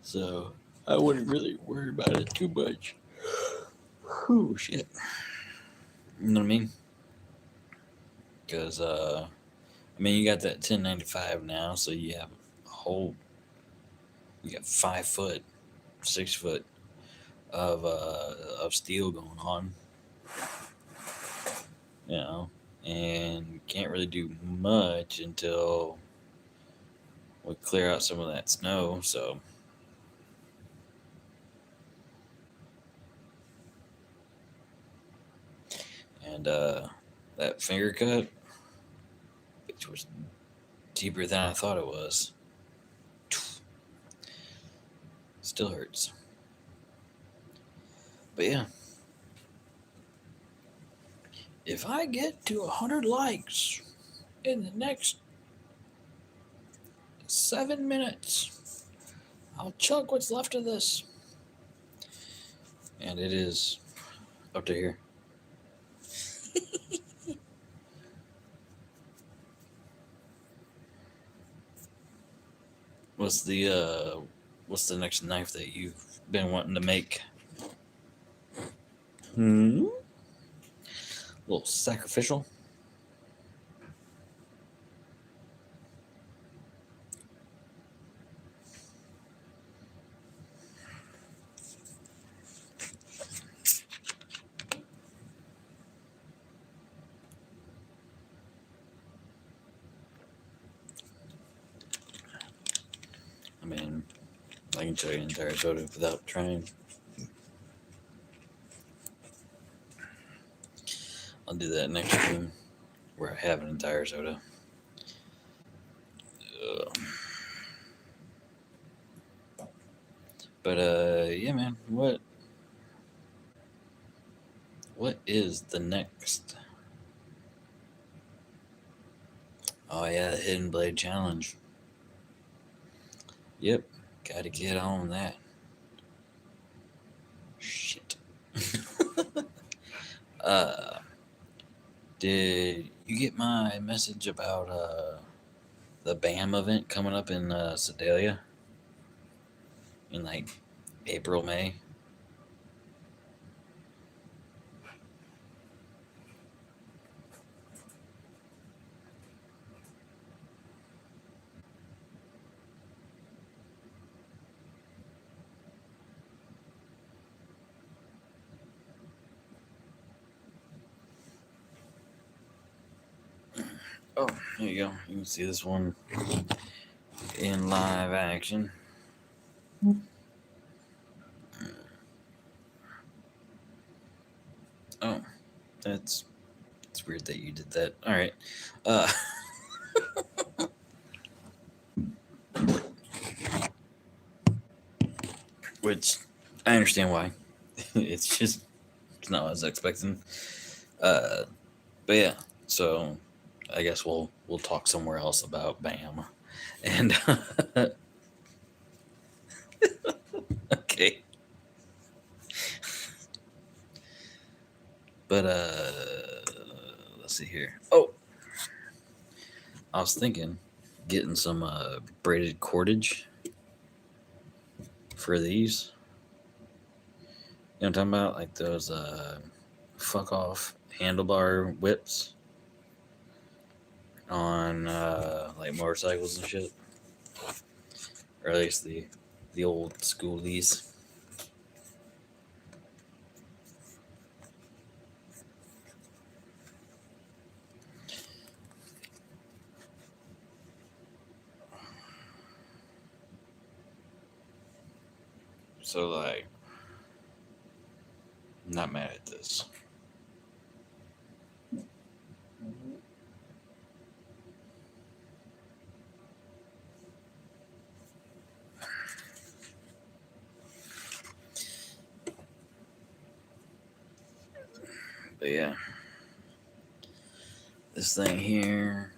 Speaker 1: So I wouldn't really worry about it too much. Oh, shit. You know what I mean? Because, I mean, you got that 1095 now, so you have a whole, you got 5 foot, 6 foot of steel going on. You know, and can't really do much until we clear out some of that snow. So, and that finger cut, which was deeper than I thought it was, still hurts. But yeah, if I get to 100 likes in the next 7 minutes, I'll chug what's left of this. And it is up to here. What's the next knife that you've been wanting to make? A little sacrificial. I mean, I can show you an entire soda without trying. I'll do that next stream where I have an entire soda. But yeah, man, what is the next? Oh yeah, the Hidden Blade Challenge. Yep, gotta get on that. Shit. Did you get my message about the BAM event coming up in Sedalia in like April, May? Oh, here you go. You can see this one in live action. Oh, it's weird that you did that. All right. Uh, which I understand why. It's just it's not what I was expecting. But yeah, so I guess we'll talk somewhere else about BAM. And okay. But let's see here. Oh, I was thinking getting some braided cordage for these. You know what I'm talking about? Like those fuck off handlebar whips on like motorcycles and shit. Or at least the old schoolies. So like not mad at this. But yeah. This thing here,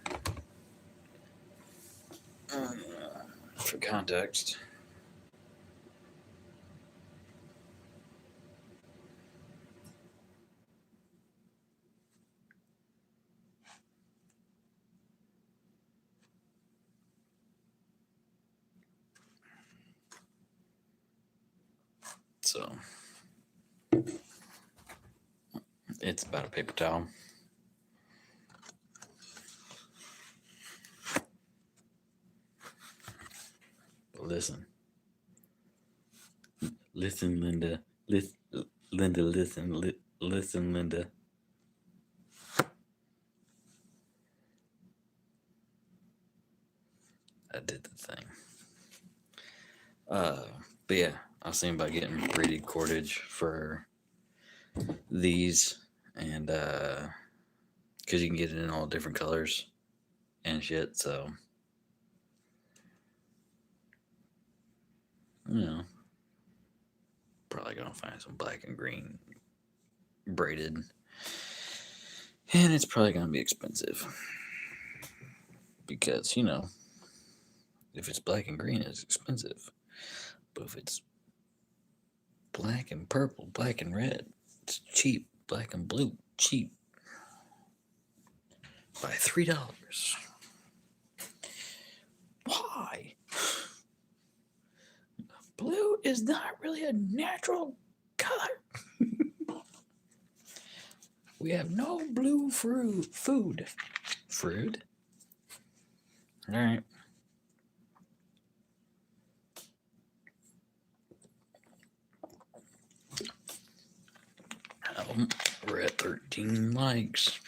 Speaker 1: for context, so it's about a paper towel. But listen, Linda. Listen, Linda. I did the thing. But yeah, I was thinking about getting braided cordage for these, and because you can get it in all different colors and shit. So you know, probably gonna find some black and green braided, and it's probably gonna be expensive because you know, if it's black and green, it's expensive. But if it's black and purple, black and red, it's cheap. Black and blue, cheap. By $3. Why? Blue is not really a natural color. We have no blue food. Fruit? All right. We're at 13 likes.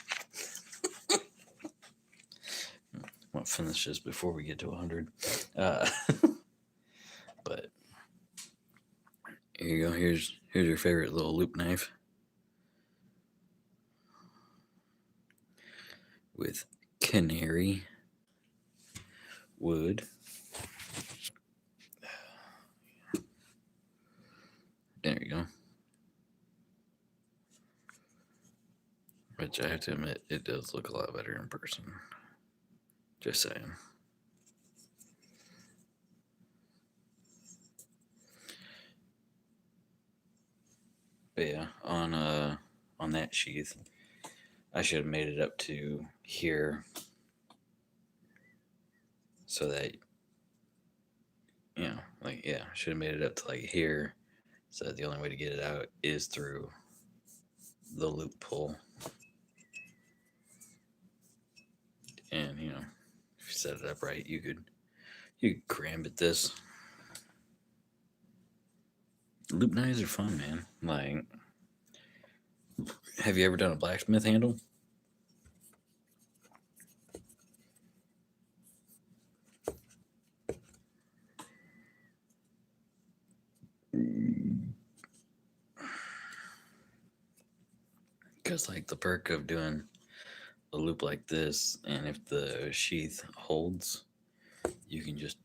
Speaker 1: I'll finish this before we get to 100. But here you go. Here's your favorite little loop knife with canary wood. There you go. Which I have to admit, it does look a lot better in person. Just saying. But yeah, on that sheath, I should have made it up to here so that, like, yeah, I should have made it up to like here so that the only way to get it out is through the loop pull. And, if you set it up right, you could cram it this. Loop knives are fun, man. Like, have you ever done a blacksmith handle? Because, like, the perk of doing a loop like this, and if the sheath holds, you can just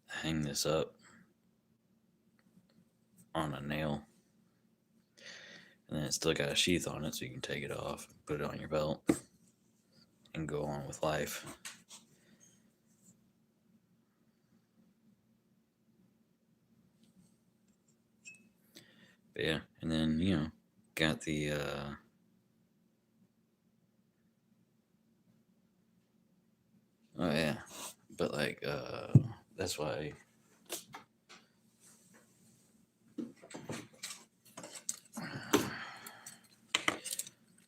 Speaker 1: hang this up on a nail, and then it's still got a sheath on it, so you can take it off, put it on your belt, and go on with life. But yeah, and then got the oh yeah, but like that's why.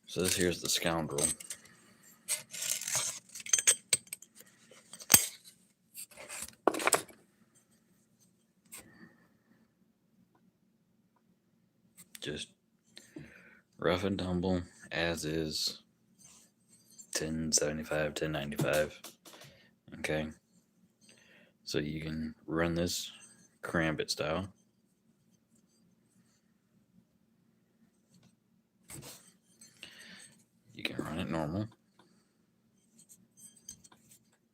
Speaker 1: So this here's the scoundrel. Just rough and tumble as is. 1075, 1095. Okay. So you can run this Karambit style. You can run it normal.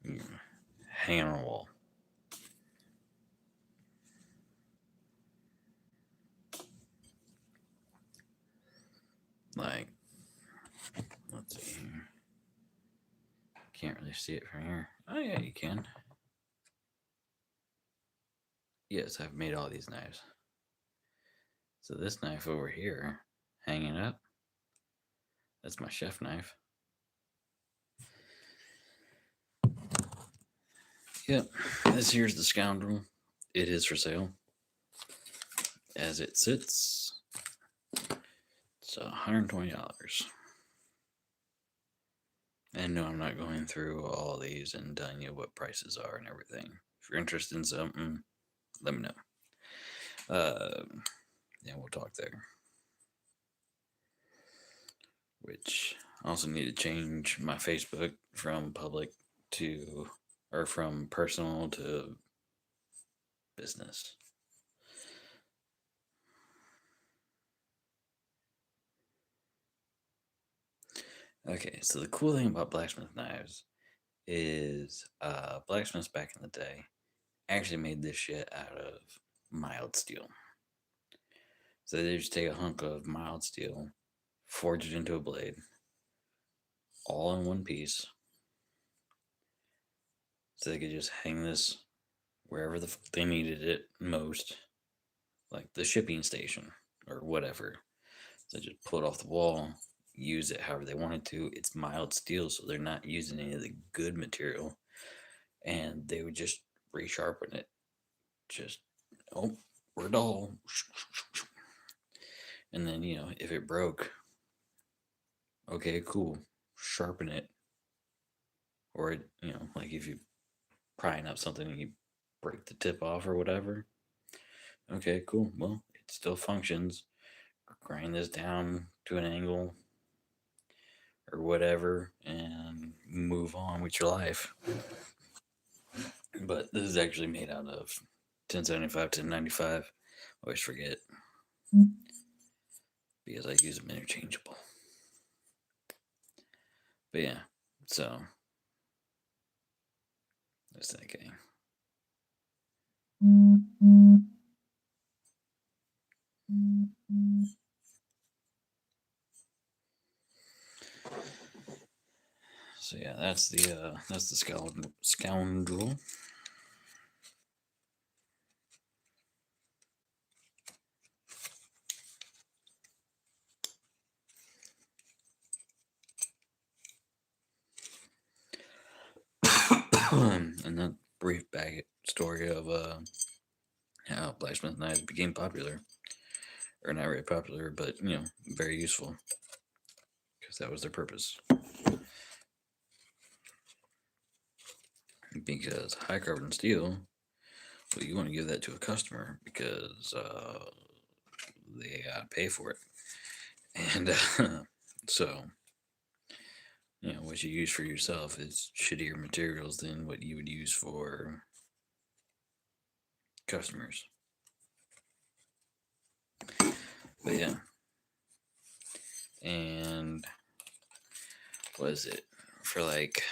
Speaker 1: You can hang on a wall. Like, let's see here. Can't really see it from here. Oh yeah, you can. Yes, I've made all these knives. So this knife over here, hanging up, that's my chef knife. Yep, this here's the scoundrel. It is for sale. As it sits, it's $120. And no, I'm not going through all these and telling you what prices are and everything. If you're interested in something, let me know. Yeah, we'll talk there. Which I also need to change my Facebook from public to, or from personal to business. Okay, so the cool thing about blacksmith knives is blacksmiths back in the day actually made this shit out of mild steel. So they just take a hunk of mild steel, forge it into a blade, all in one piece. So they could just hang this wherever they needed it most, like the shipping station or whatever. So they just pull it off the wall, use it however they wanted to. It's mild steel, so they're not using any of the good material. And they would just resharpen it. Just, oh, we're dull. And then, if it broke, okay, cool, sharpen it. Or, like if you prying up something and you break the tip off or whatever, okay, cool, well, it still functions. Grind this down to an angle or whatever and move on with your life. But this is actually made out of 1075, 1095. Always forget because I use them interchangeable. But yeah, so that's that game. So yeah, that's the scoundrel. And the brief story of how blacksmith knives became popular, or not very popular, but very useful because that was their purpose. Because high carbon steel, well, you want to give that to a customer because they gotta pay for it, and so what you use for yourself is shittier materials than what you would use for customers. But yeah, and what is it for like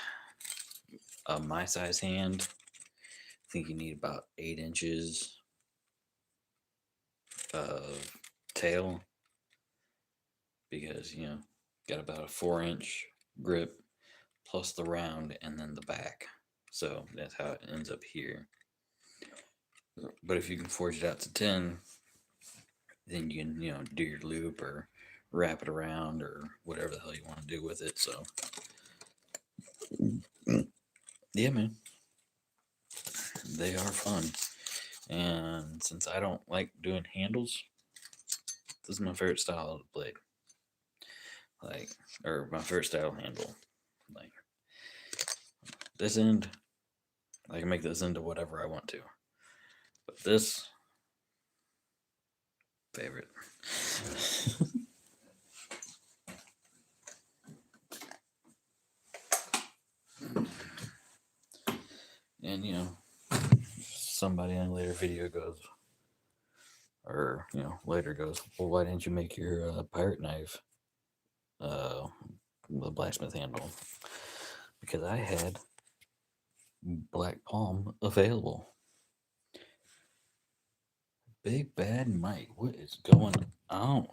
Speaker 1: my size hand? I think you need about 8 inches of tail because got about a 4-inch grip plus the round and then the back. So that's how it ends up here. But if you can forge it out to 10, then you can do your loop or wrap it around or whatever the hell you want to do with it. So yeah, man, they are fun. And since I don't like doing handles, this is my favorite style of blade. Or my favorite style handle. Like this end, I can make this into whatever I want to. But this, favorite. And somebody in a later video goes, or later goes, well, why didn't you make your pirate knife the blacksmith handle? Because I had black palm available. Big bad Mike, what is going on?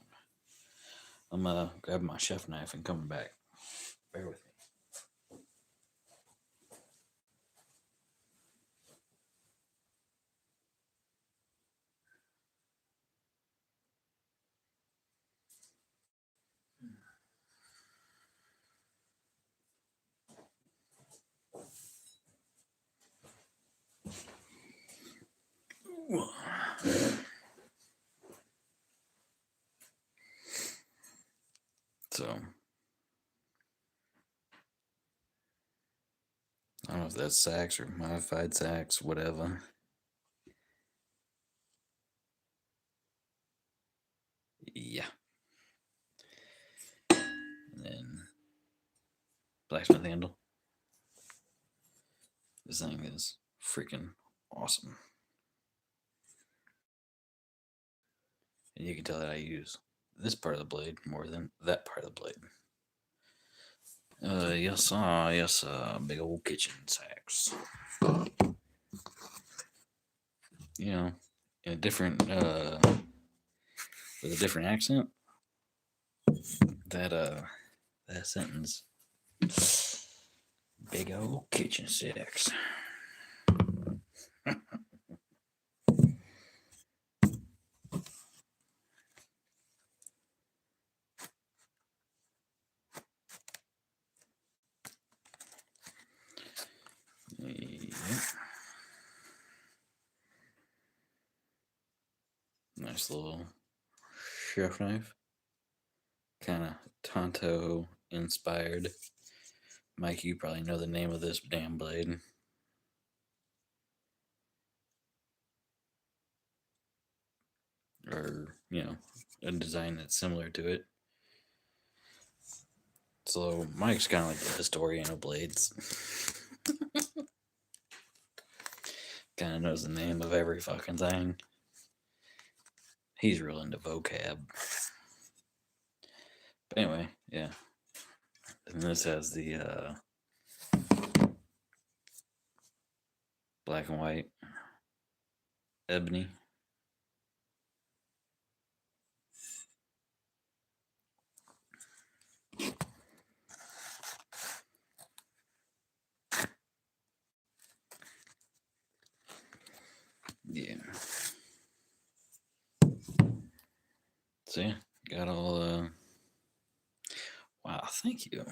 Speaker 1: I'm grabbing my chef knife and coming back. Bear with me. So I don't know if that's sax or modified sax, whatever. Yeah. And then blacksmith handle. This thing is freaking awesome. And you can tell that I use this part of the blade more than that part of the blade. Yes, big old kitchen sax. In a different, with a different accent. That sentence. Big old kitchen sax. Yeah. Nice little chef knife. Kind of Tonto inspired. Mike, you probably know the name of this damn blade. Or, a design that's similar to it. So Mike's kind of like the historian of blades. Kind of knows the name of every fucking thing. He's real into vocab. But anyway, yeah. And this has the black and white ebony. Yeah. See, got all wow, thank you.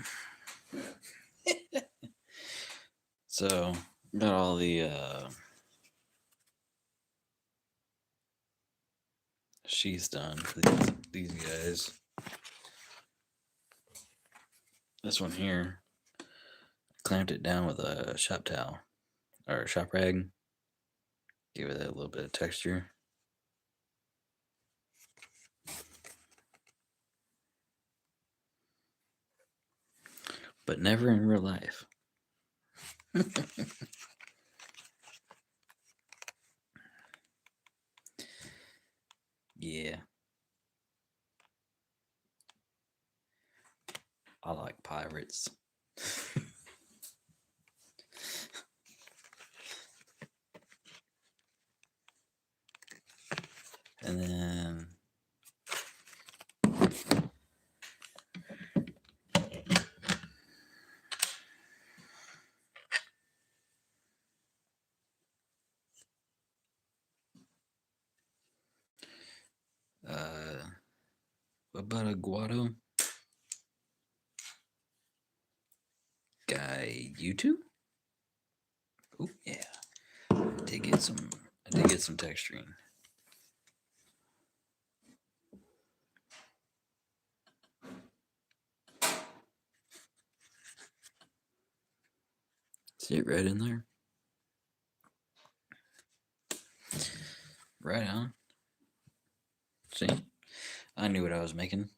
Speaker 1: So Got all the sheaths done for these guys. This one here, clamped it down with a shop towel or a shop rag. Give it a little bit of texture. But never in real life. Yeah. I like pirates. And then what about a Guado? Guy YouTube? Oh yeah. I did get some texturing. See it right in there? Right on. See? I knew what I was making.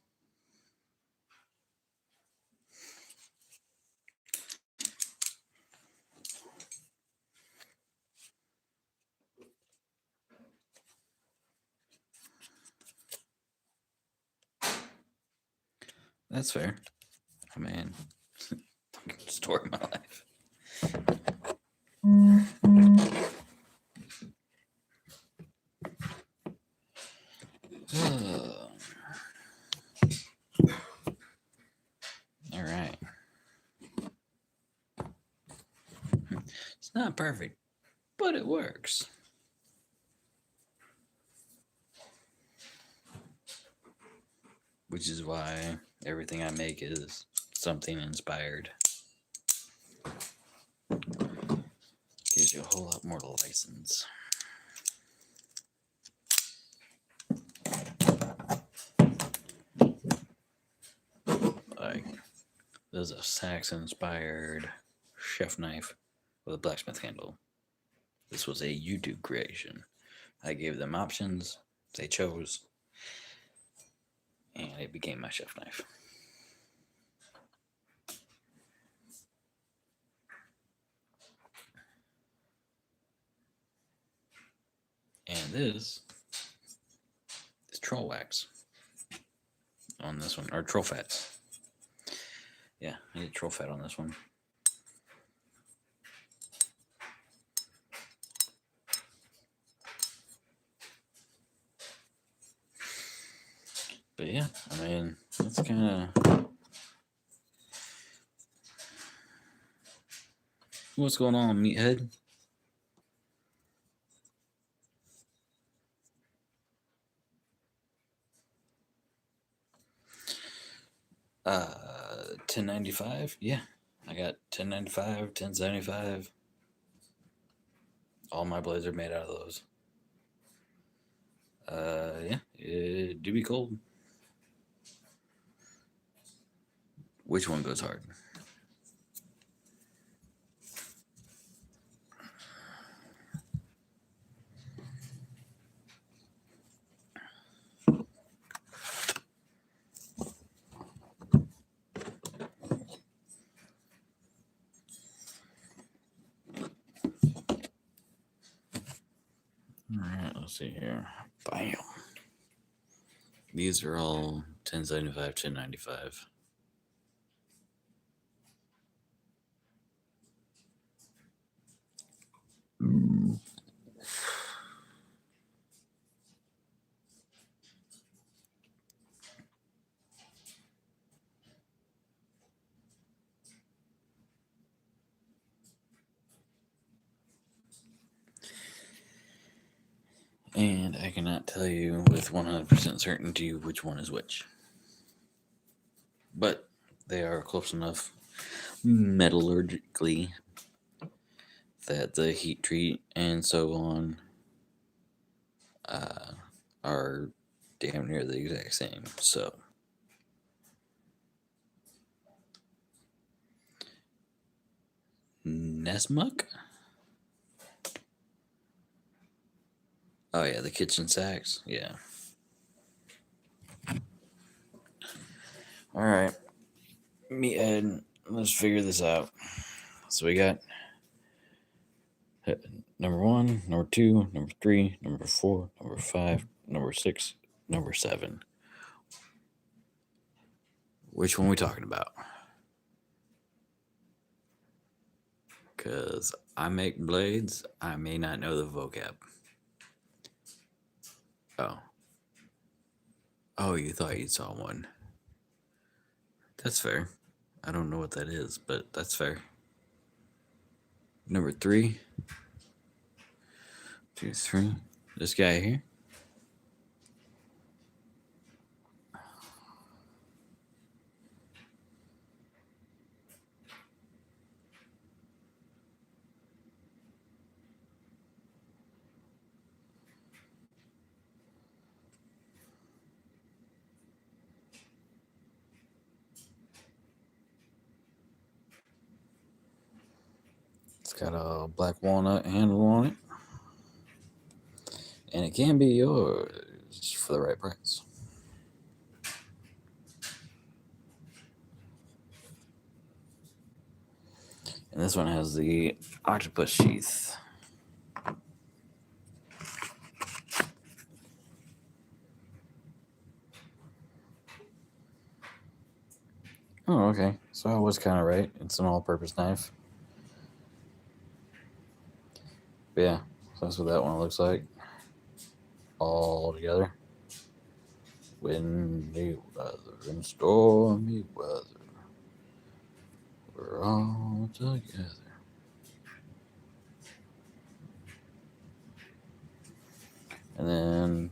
Speaker 1: That's fair. I mean, story of my life. All right. It's not perfect, but it works. Which is why everything I make is something inspired. Gives you a whole lot more license. Like, there's a Saxon-inspired chef knife with a blacksmith handle. This was a YouTube creation. I gave them options, they chose, and it became my chef knife. And this is troll wax on this one, or troll fats. Yeah, I did troll fat on this one. But yeah, I mean, that's kind of what's going on, meathead. $10.95. Yeah, I got $10.95, $10.75. All my blades are made out of those. Yeah, it do be cold. Which one goes hard? All right, let's see here. Bam. These are all $10.75, $10.95. And I cannot tell you with 100% certainty which one is which. But they are close enough metallurgically that the heat treat and so on are damn near the exact same. So Nesmuk? Oh yeah, the kitchen sacks. Yeah. All right. Me and let's figure this out. So we got number 1, number 2, number 3, number 4, number 5, number 6, number 7. Which one are we talking about? Because I make blades, I may not know the vocab. Oh. Oh, you thought you saw one. That's fair. I don't know what that is, but that's fair. Number 3. 2, 3. This guy here. It's got a black walnut handle on it. And it can be yours for the right price. And this one has the octopus sheath. Oh, okay. So I was kind of right. It's an all-purpose knife. But yeah, so that's what that one looks like. All together. Windy weather and stormy weather. We're all together. And then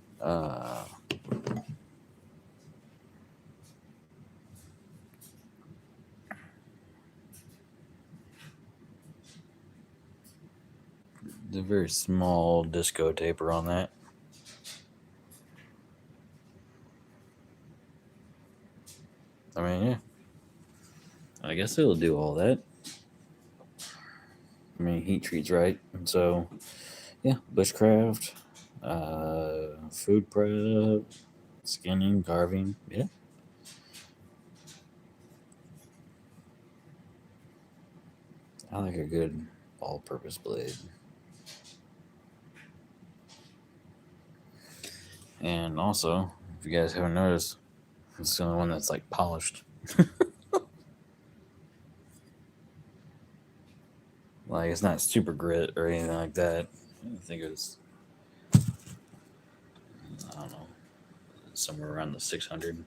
Speaker 1: the very small disco taper on that. I mean, yeah. I guess it'll do all that. I mean, heat treats right. And so, yeah, bushcraft, food prep, skinning, carving. Yeah. I like a good all-purpose blade. And also, if you guys haven't noticed, it's the only one that's like polished. Like, it's not super grit or anything like that. I think it was, I don't know, somewhere around the 600.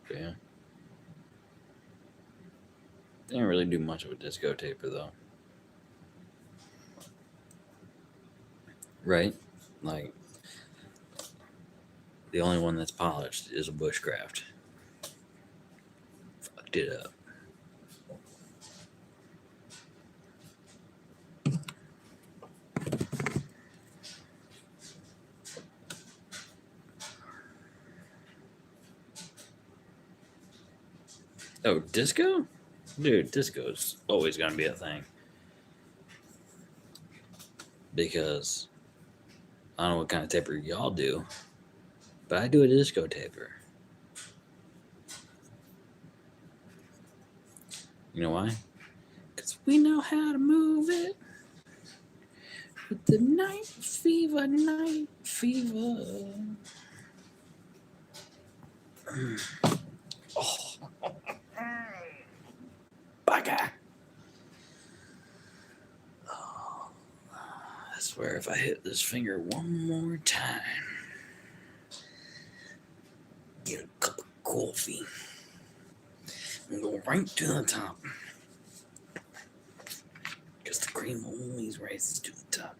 Speaker 1: But yeah. Didn't really do much of a disco taper though. Right? Like, the only one that's polished is a bushcraft. Fucked it up. Oh, disco? Dude, disco's always gonna be a thing. Because I don't know what kind of taper y'all do, but I do a disco taper. You know why? Because we know how to move it. With the night fever, night fever. Oh. Baka. Oh. I swear if I hit this finger one more time, get a cup of coffee and go right to the top. Because the cream always rises to the top.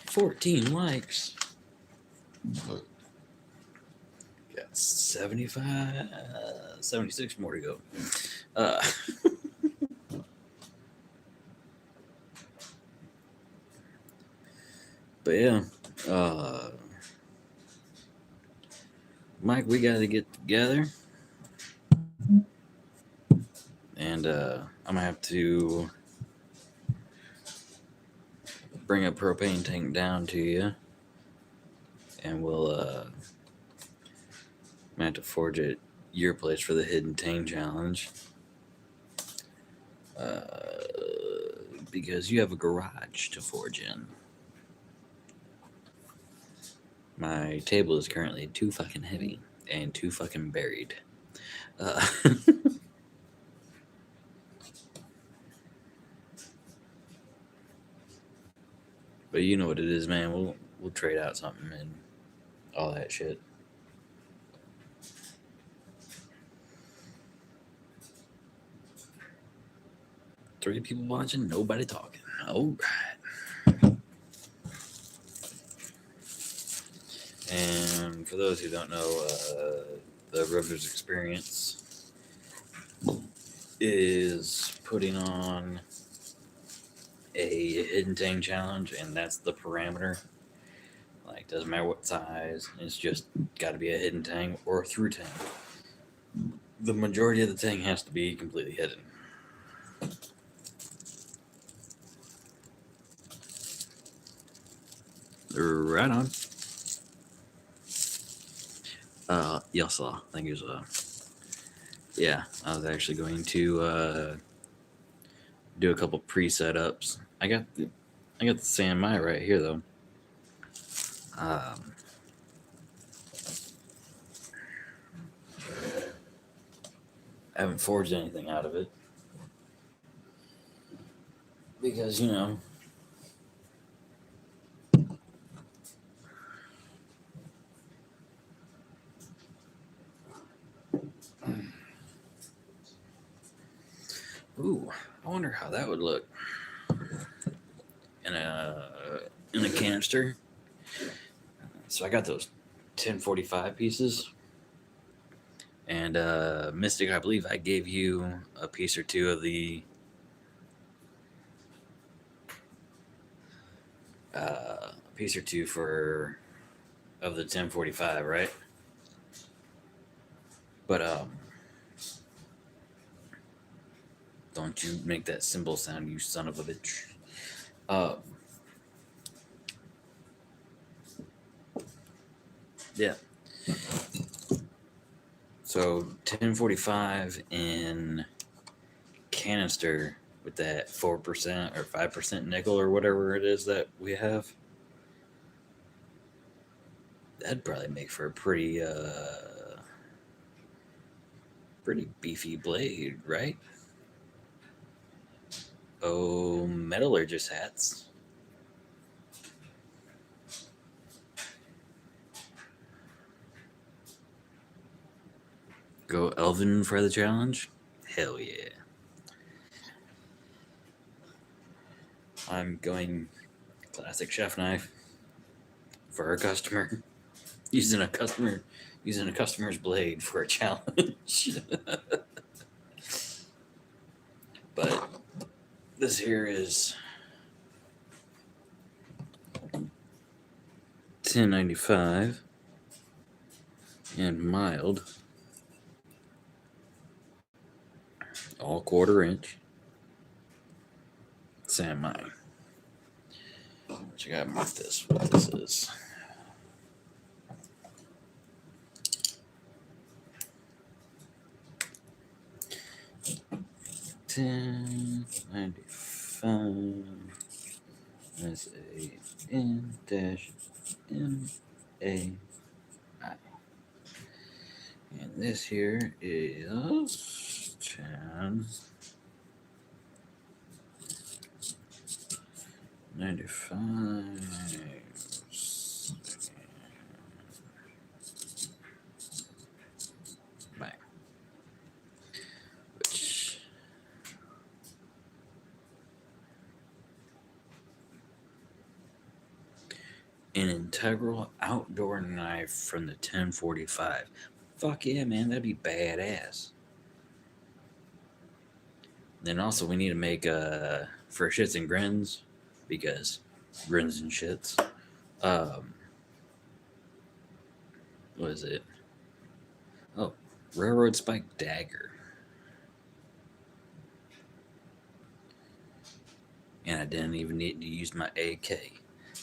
Speaker 1: "14 likes. Got 76 more to go. Uh, but yeah, Mike, we got to get together, and I'm gonna have to bring a propane tank down to you, and we'll I'm gonna have to forge at your place for the hidden tank challenge. Because you have a garage to forge in. My table is currently too fucking heavy and too fucking buried. But you know what it is, man. We'll trade out something and all that shit. Three people watching, nobody talking. All right. And for those who don't know, the Riveters experience is putting on a hidden tank challenge, and that's the parameter. Like, doesn't matter what size, it's just got to be a hidden tank or a through tank. The majority of the tank has to be completely hidden. Right on. Yes, sir. Thank you, sir. Yeah, I was actually going to do a couple pre-setups. I got the San Mai right here though. I haven't forged anything out of it because, you know, ooh, I wonder how that would look in a canister. So I got those 1045 pieces, and Mystic, I believe I gave you a piece or two of the piece or two of the 1045, right? But don't you make that cymbal sound, you son of a bitch. Yeah. So 1045 in canister with that 4% or 5% nickel or whatever it is that we have. That'd probably make for a pretty beefy blade, right? Oh, metallurgist hats. Go Elven for the challenge? Hell yeah. I'm going classic chef knife for a customer. Using a customer's blade for a challenge. But this here is 1095 and mild, all 1/4 inch. San Mai. But you gotta mark this. What this is. $10.95 SAN-MAI. And this here is 10.95. Bang. Which an integral outdoor knife from the 1045. Fuck yeah, man, that'd be badass. Then also we need to make for shits and grins, because grins and shits. What is it? Oh, railroad spike dagger. And I didn't even need to use my AK.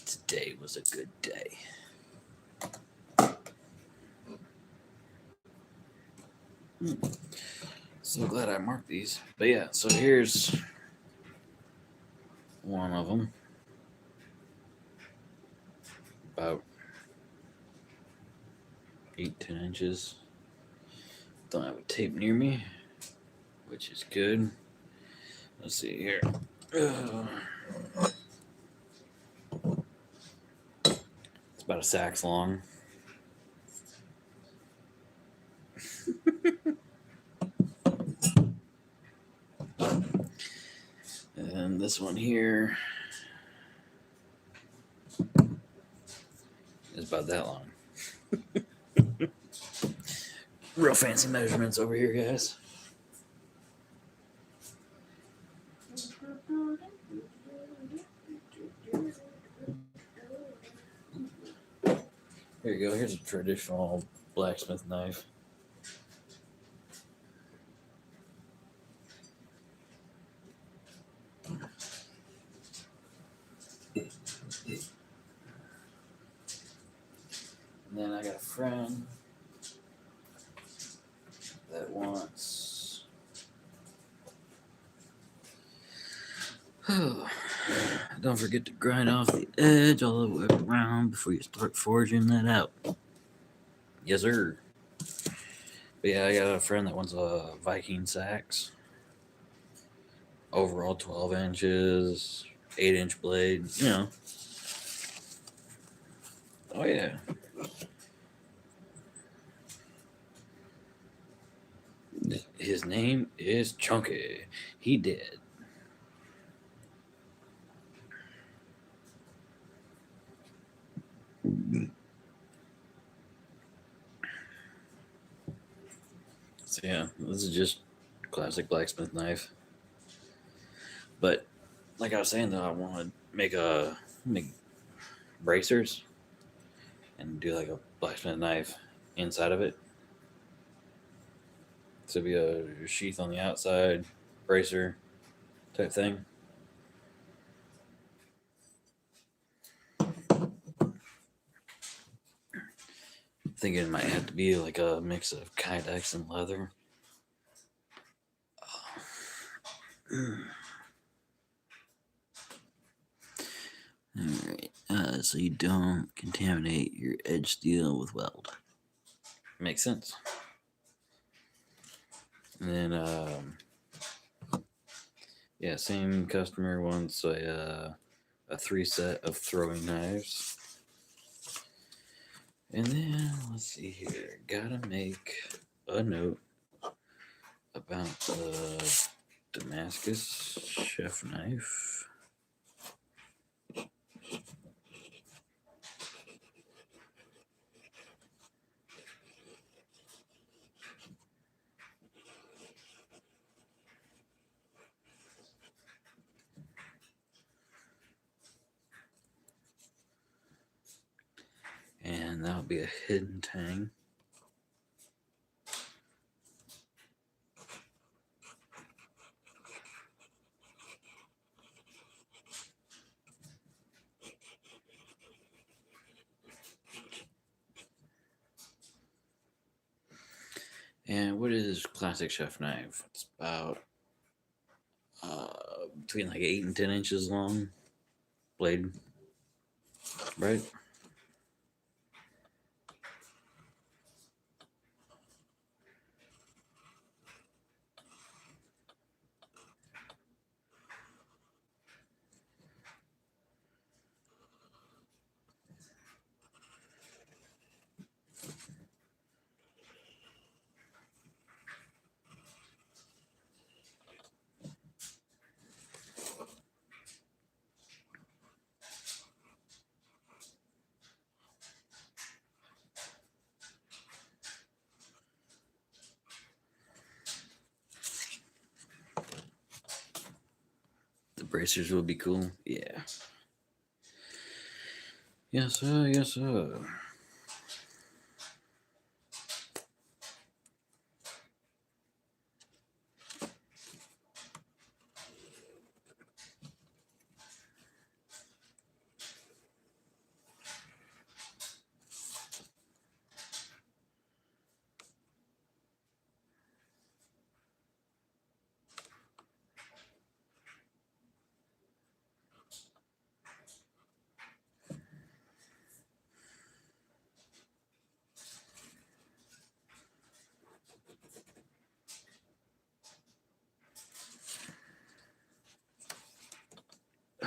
Speaker 1: Today was a good day. So glad I marked these. But yeah, so here's one of them. About 8-10 inches. Don't have a tape near me, which is good. Let's see here. It's about a sax long. And this one here is about that long. Real fancy measurements over here, guys. Here you go. Here's a traditional blacksmith knife. And then I got a friend that wants don't forget to grind off the edge all the way around before you start forging that out. Yes, sir. But yeah, I got a friend that wants a Viking sax. Overall 12 inches, 8-inch blade, you know. Oh, yeah. His name is Chunky. He did. So yeah, this is just classic blacksmith knife. But like I was saying though, I want to make bracers and do like a blacksmith knife inside of it. So it'd be a sheath on the outside, bracer type thing. Thinking it might have to be like a mix of kydex and leather. Alright, so you don't contaminate your edge steel with weld. Makes sense. And then, yeah, same customer wants a 3 set of throwing knives. And then, let's see here, gotta make a note about the Damascus chef knife. And that'll be a hidden tang. And what is classic chef knife? It's about between like 8 and 10 inches long blade, right? bracers would be cool. Yeah. Yes, sir. Yes, sir.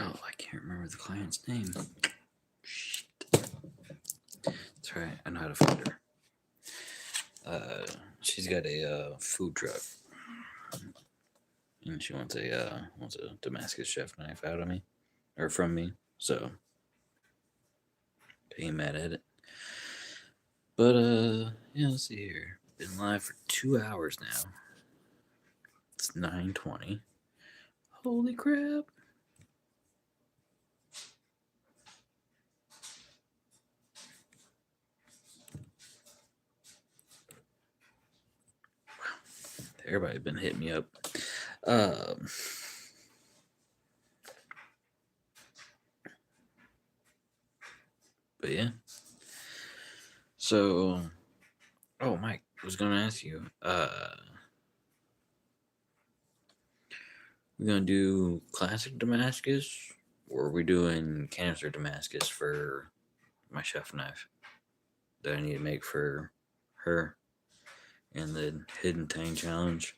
Speaker 1: Oh, I can't remember the client's name. Shit. That's right. I know how to find her. She's got a food truck, and she wants a Damascus chef knife out of me, or from me. So, ain't mad at it. But yeah, let's see here. Been live for 2 hours now. It's 9:20. Holy crap! Everybody's been hitting me up. But yeah. So, oh, Mike, I was gonna ask you. We're gonna do classic Damascus, or are we doing canister Damascus for my chef knife that I need to make for her and the Hidden Tang Challenge?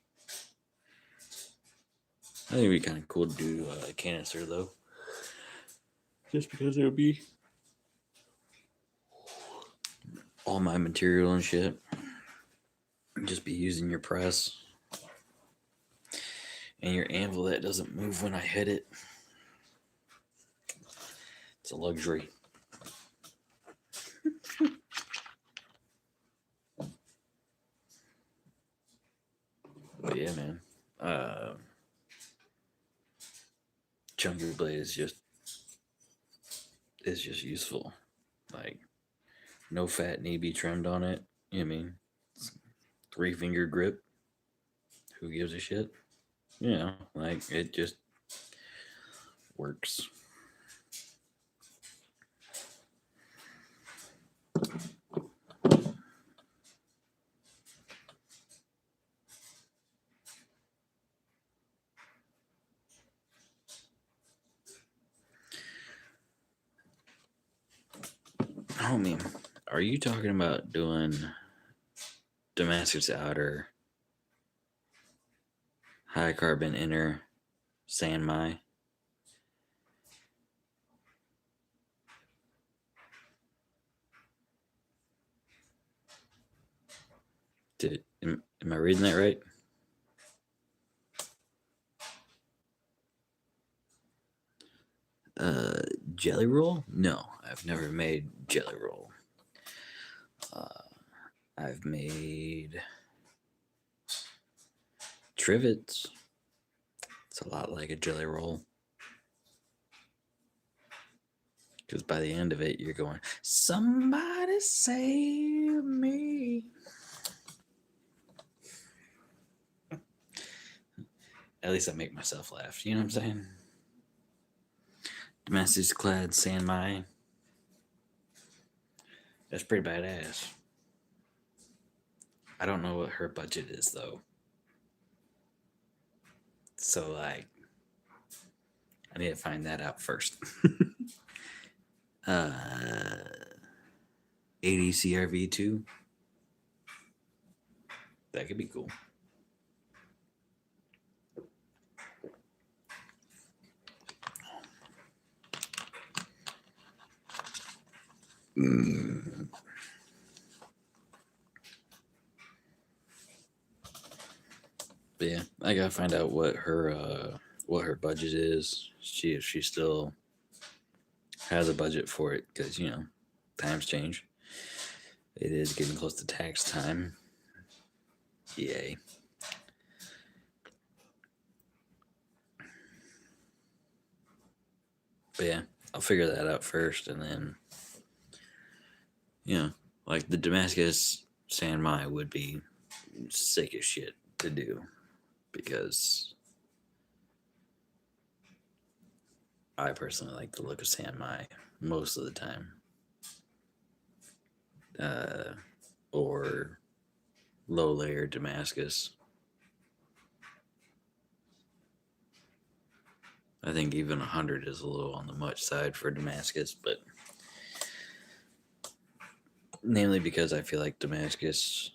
Speaker 1: I think it'd be kind of cool to do a canister though, just because it would be all my material and shit. Just be using your press and your anvil that doesn't move when I hit it. It's a luxury. But yeah, man. Chunky blade is just useful. Like, no fat need be trimmed on it. You know what I mean? 3-finger grip. Who gives a shit? You know, like, it just works. Homie, are you talking about doing Damascus outer, high carbon inner, San Mai? Am I reading that right? Jelly roll? No, I've never made jelly roll. I've made trivets. It's a lot like a jelly roll. Because by the end of it, you're going, somebody save me. At least I make myself laugh. You know what I'm saying? Damascus clad San Mai. That's pretty badass. I don't know what her budget is, though. So, like, I need to find that out first. 80 CRV2. That could be cool. But yeah, I gotta find out what her budget is. If she still has a budget for it, because you know, times change. It is getting close to tax time. Yay. But yeah, I'll figure that out first, and then, like the Damascus San Mai would be sick as shit to do, because I personally like the look of San Mai most of the time. Or low layer Damascus. I think even 100 is a little on the much side for Damascus, but namely because I feel like Damascus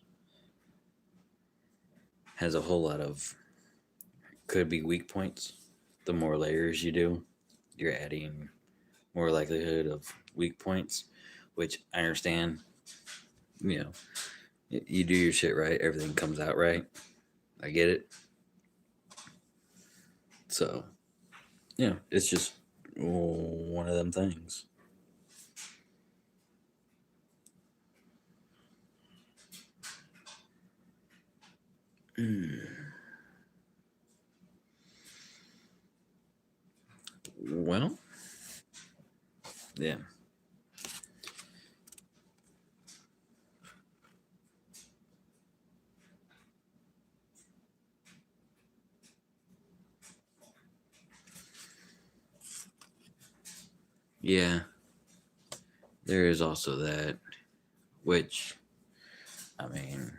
Speaker 1: has a whole lot of could be weak points. The more layers you do, you're adding more likelihood of weak points, which I understand. You do your shit right, everything comes out right. I get it. So, it's just one of them things. Well, yeah. Yeah, there is also that, which, I mean,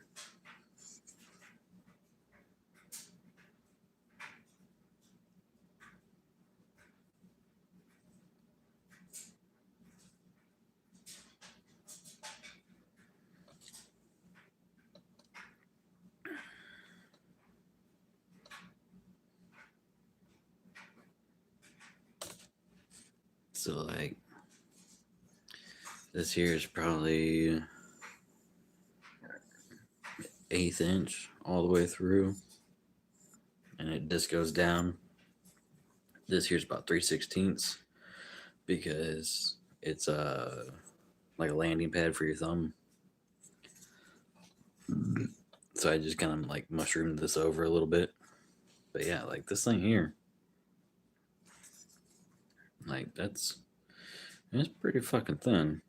Speaker 1: so like, this here is probably 1/8 inch all the way through, and it just goes down. This here's about 3/16 because it's like a landing pad for your thumb. So I just kind of like mushroomed this over a little bit. But yeah, like this thing here, like it's pretty fucking thin.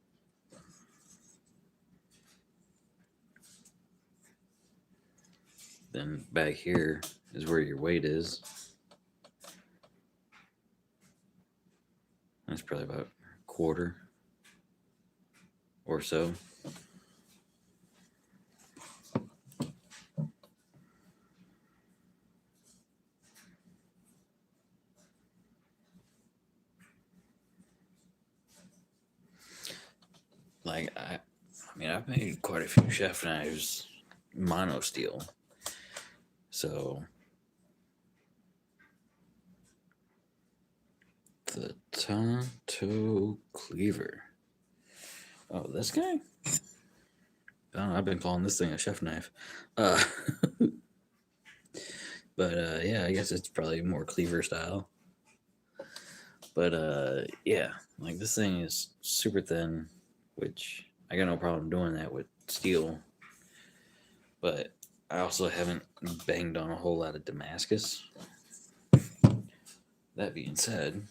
Speaker 1: Then back here is where your weight is. That's probably about a quarter or so. Like I mean, I've made quite a few chef knives mono steel. So the Tonto Cleaver. Oh, this guy? I don't know, I've been calling this thing a chef knife. But yeah, I guess it's probably more cleaver style. But yeah, like this thing is super thin, which I got no problem doing that with steel. But I also haven't banged on a whole lot of Damascus. That being said,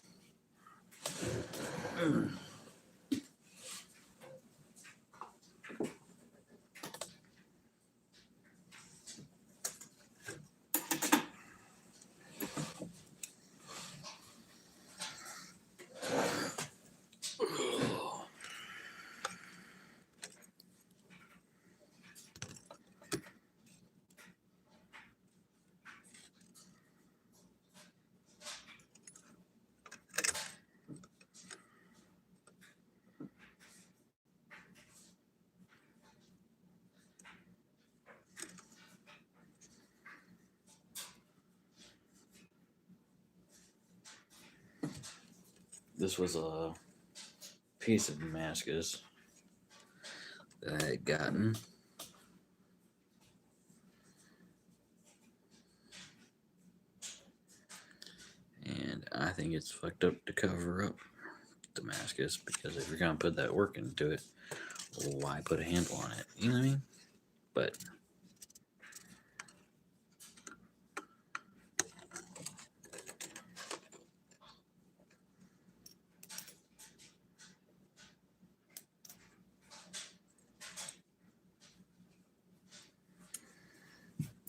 Speaker 1: this was a piece of Damascus that I had gotten. And I think it's fucked up to cover up Damascus, because if you're gonna put that work into it, why put a handle on it? You know what I mean? But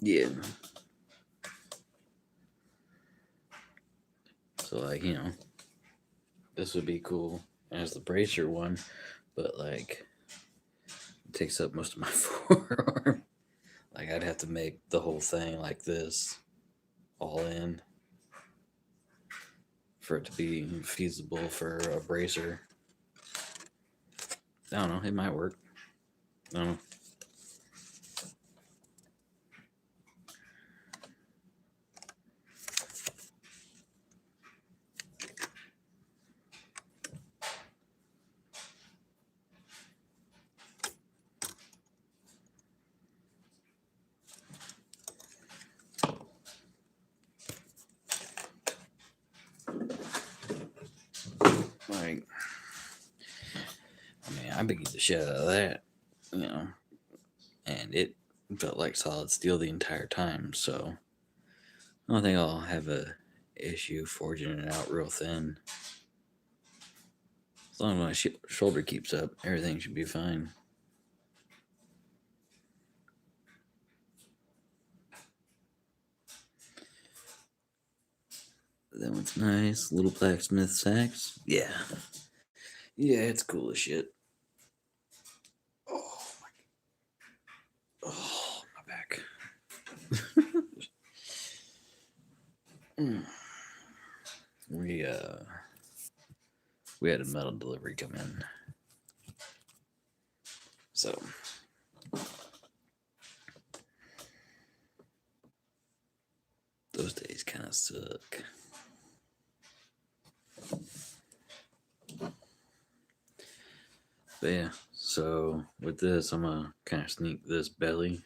Speaker 1: Yeah. So, like, this would be cool as the bracer one, but, like, it takes up most of my forearm. Like, I'd have to make the whole thing like this, all in, for it to be feasible for a bracer. I don't know. It might work. I don't know. Like, I mean, I beat the shit out of that, and it felt like solid steel the entire time. So I don't think I'll have a issue forging it out real thin. As long as my shoulder keeps up, everything should be fine. That one's nice. Little blacksmith sax. Yeah. Yeah, it's cool as shit. Oh my back. We had a metal delivery come in. So those days kind of suck. But yeah, so with this, I'm gonna kind of sneak this belly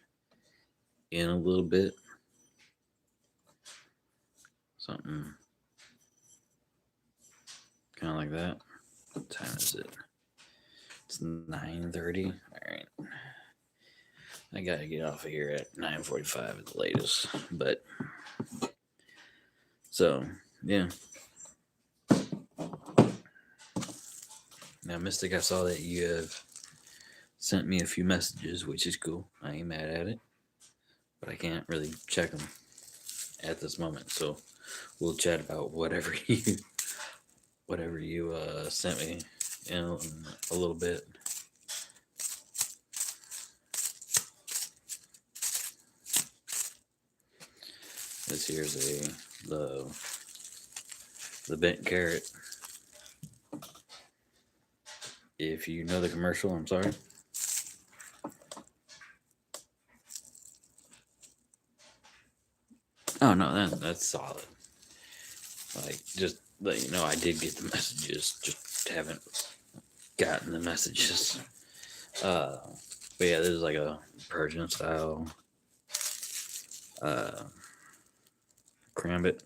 Speaker 1: in a little bit. Something kind of like that. What time is it? It's 9:30. All right. I gotta get off of here at 9:45 at the latest. But so yeah. Now, Mystic, I saw that you have sent me a few messages, which is cool. I ain't mad at it, but I can't really check them at this moment. So we'll chat about whatever you sent me in a little bit. This here's the bent carrot. If you know the commercial, I'm sorry. Oh no, that's solid. Like, just let you know, I did get the messages, just haven't gotten the messages. But yeah, this is like a Persian style crambit.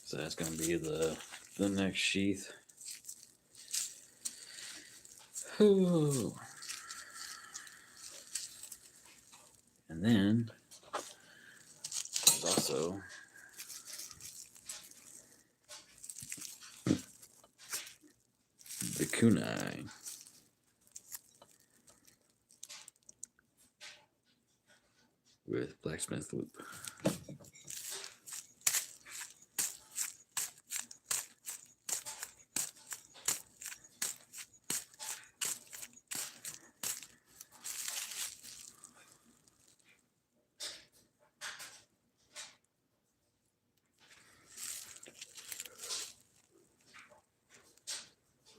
Speaker 1: So that's gonna be the next sheath. Ooh. And then there's also the kunai. With blacksmith loop.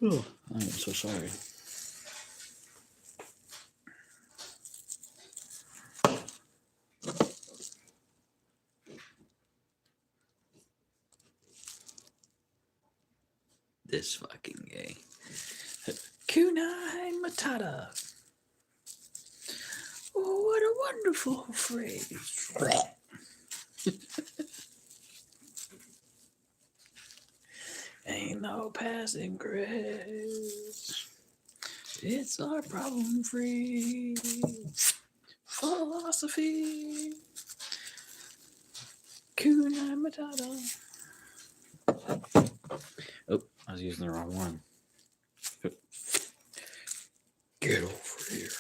Speaker 1: Oh, I am so sorry. This fucking gay. Kunai Matata. Oh, what a wonderful phrase. Ain't no passing grace. It's our problem free philosophy. Kunai Matata. Oh, I was using the wrong one. Get over here.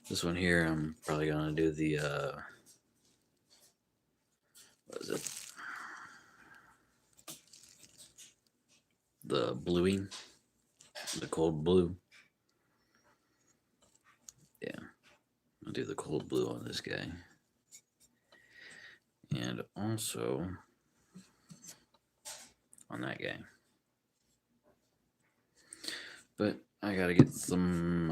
Speaker 1: This one here, I'm probably gonna do the what is it? The bluing, the cold blue. Yeah, I'll do the cold blue on this guy, and also on that guy. But I gotta get some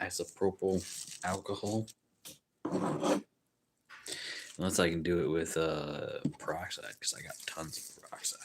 Speaker 1: isopropyl alcohol. Unless I can do it with peroxide, because I got tons of peroxide.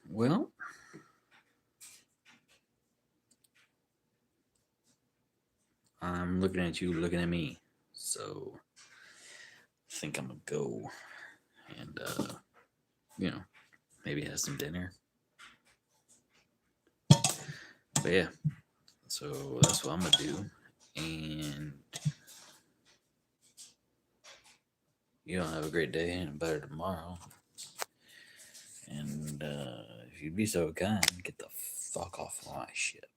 Speaker 1: Well, I'm looking at you, looking at me. So I think I'm gonna go and maybe have some dinner. But yeah, so that's what I'm gonna do. And you all have a great day and a better tomorrow. And if you'd be so kind, get the fuck off my ship.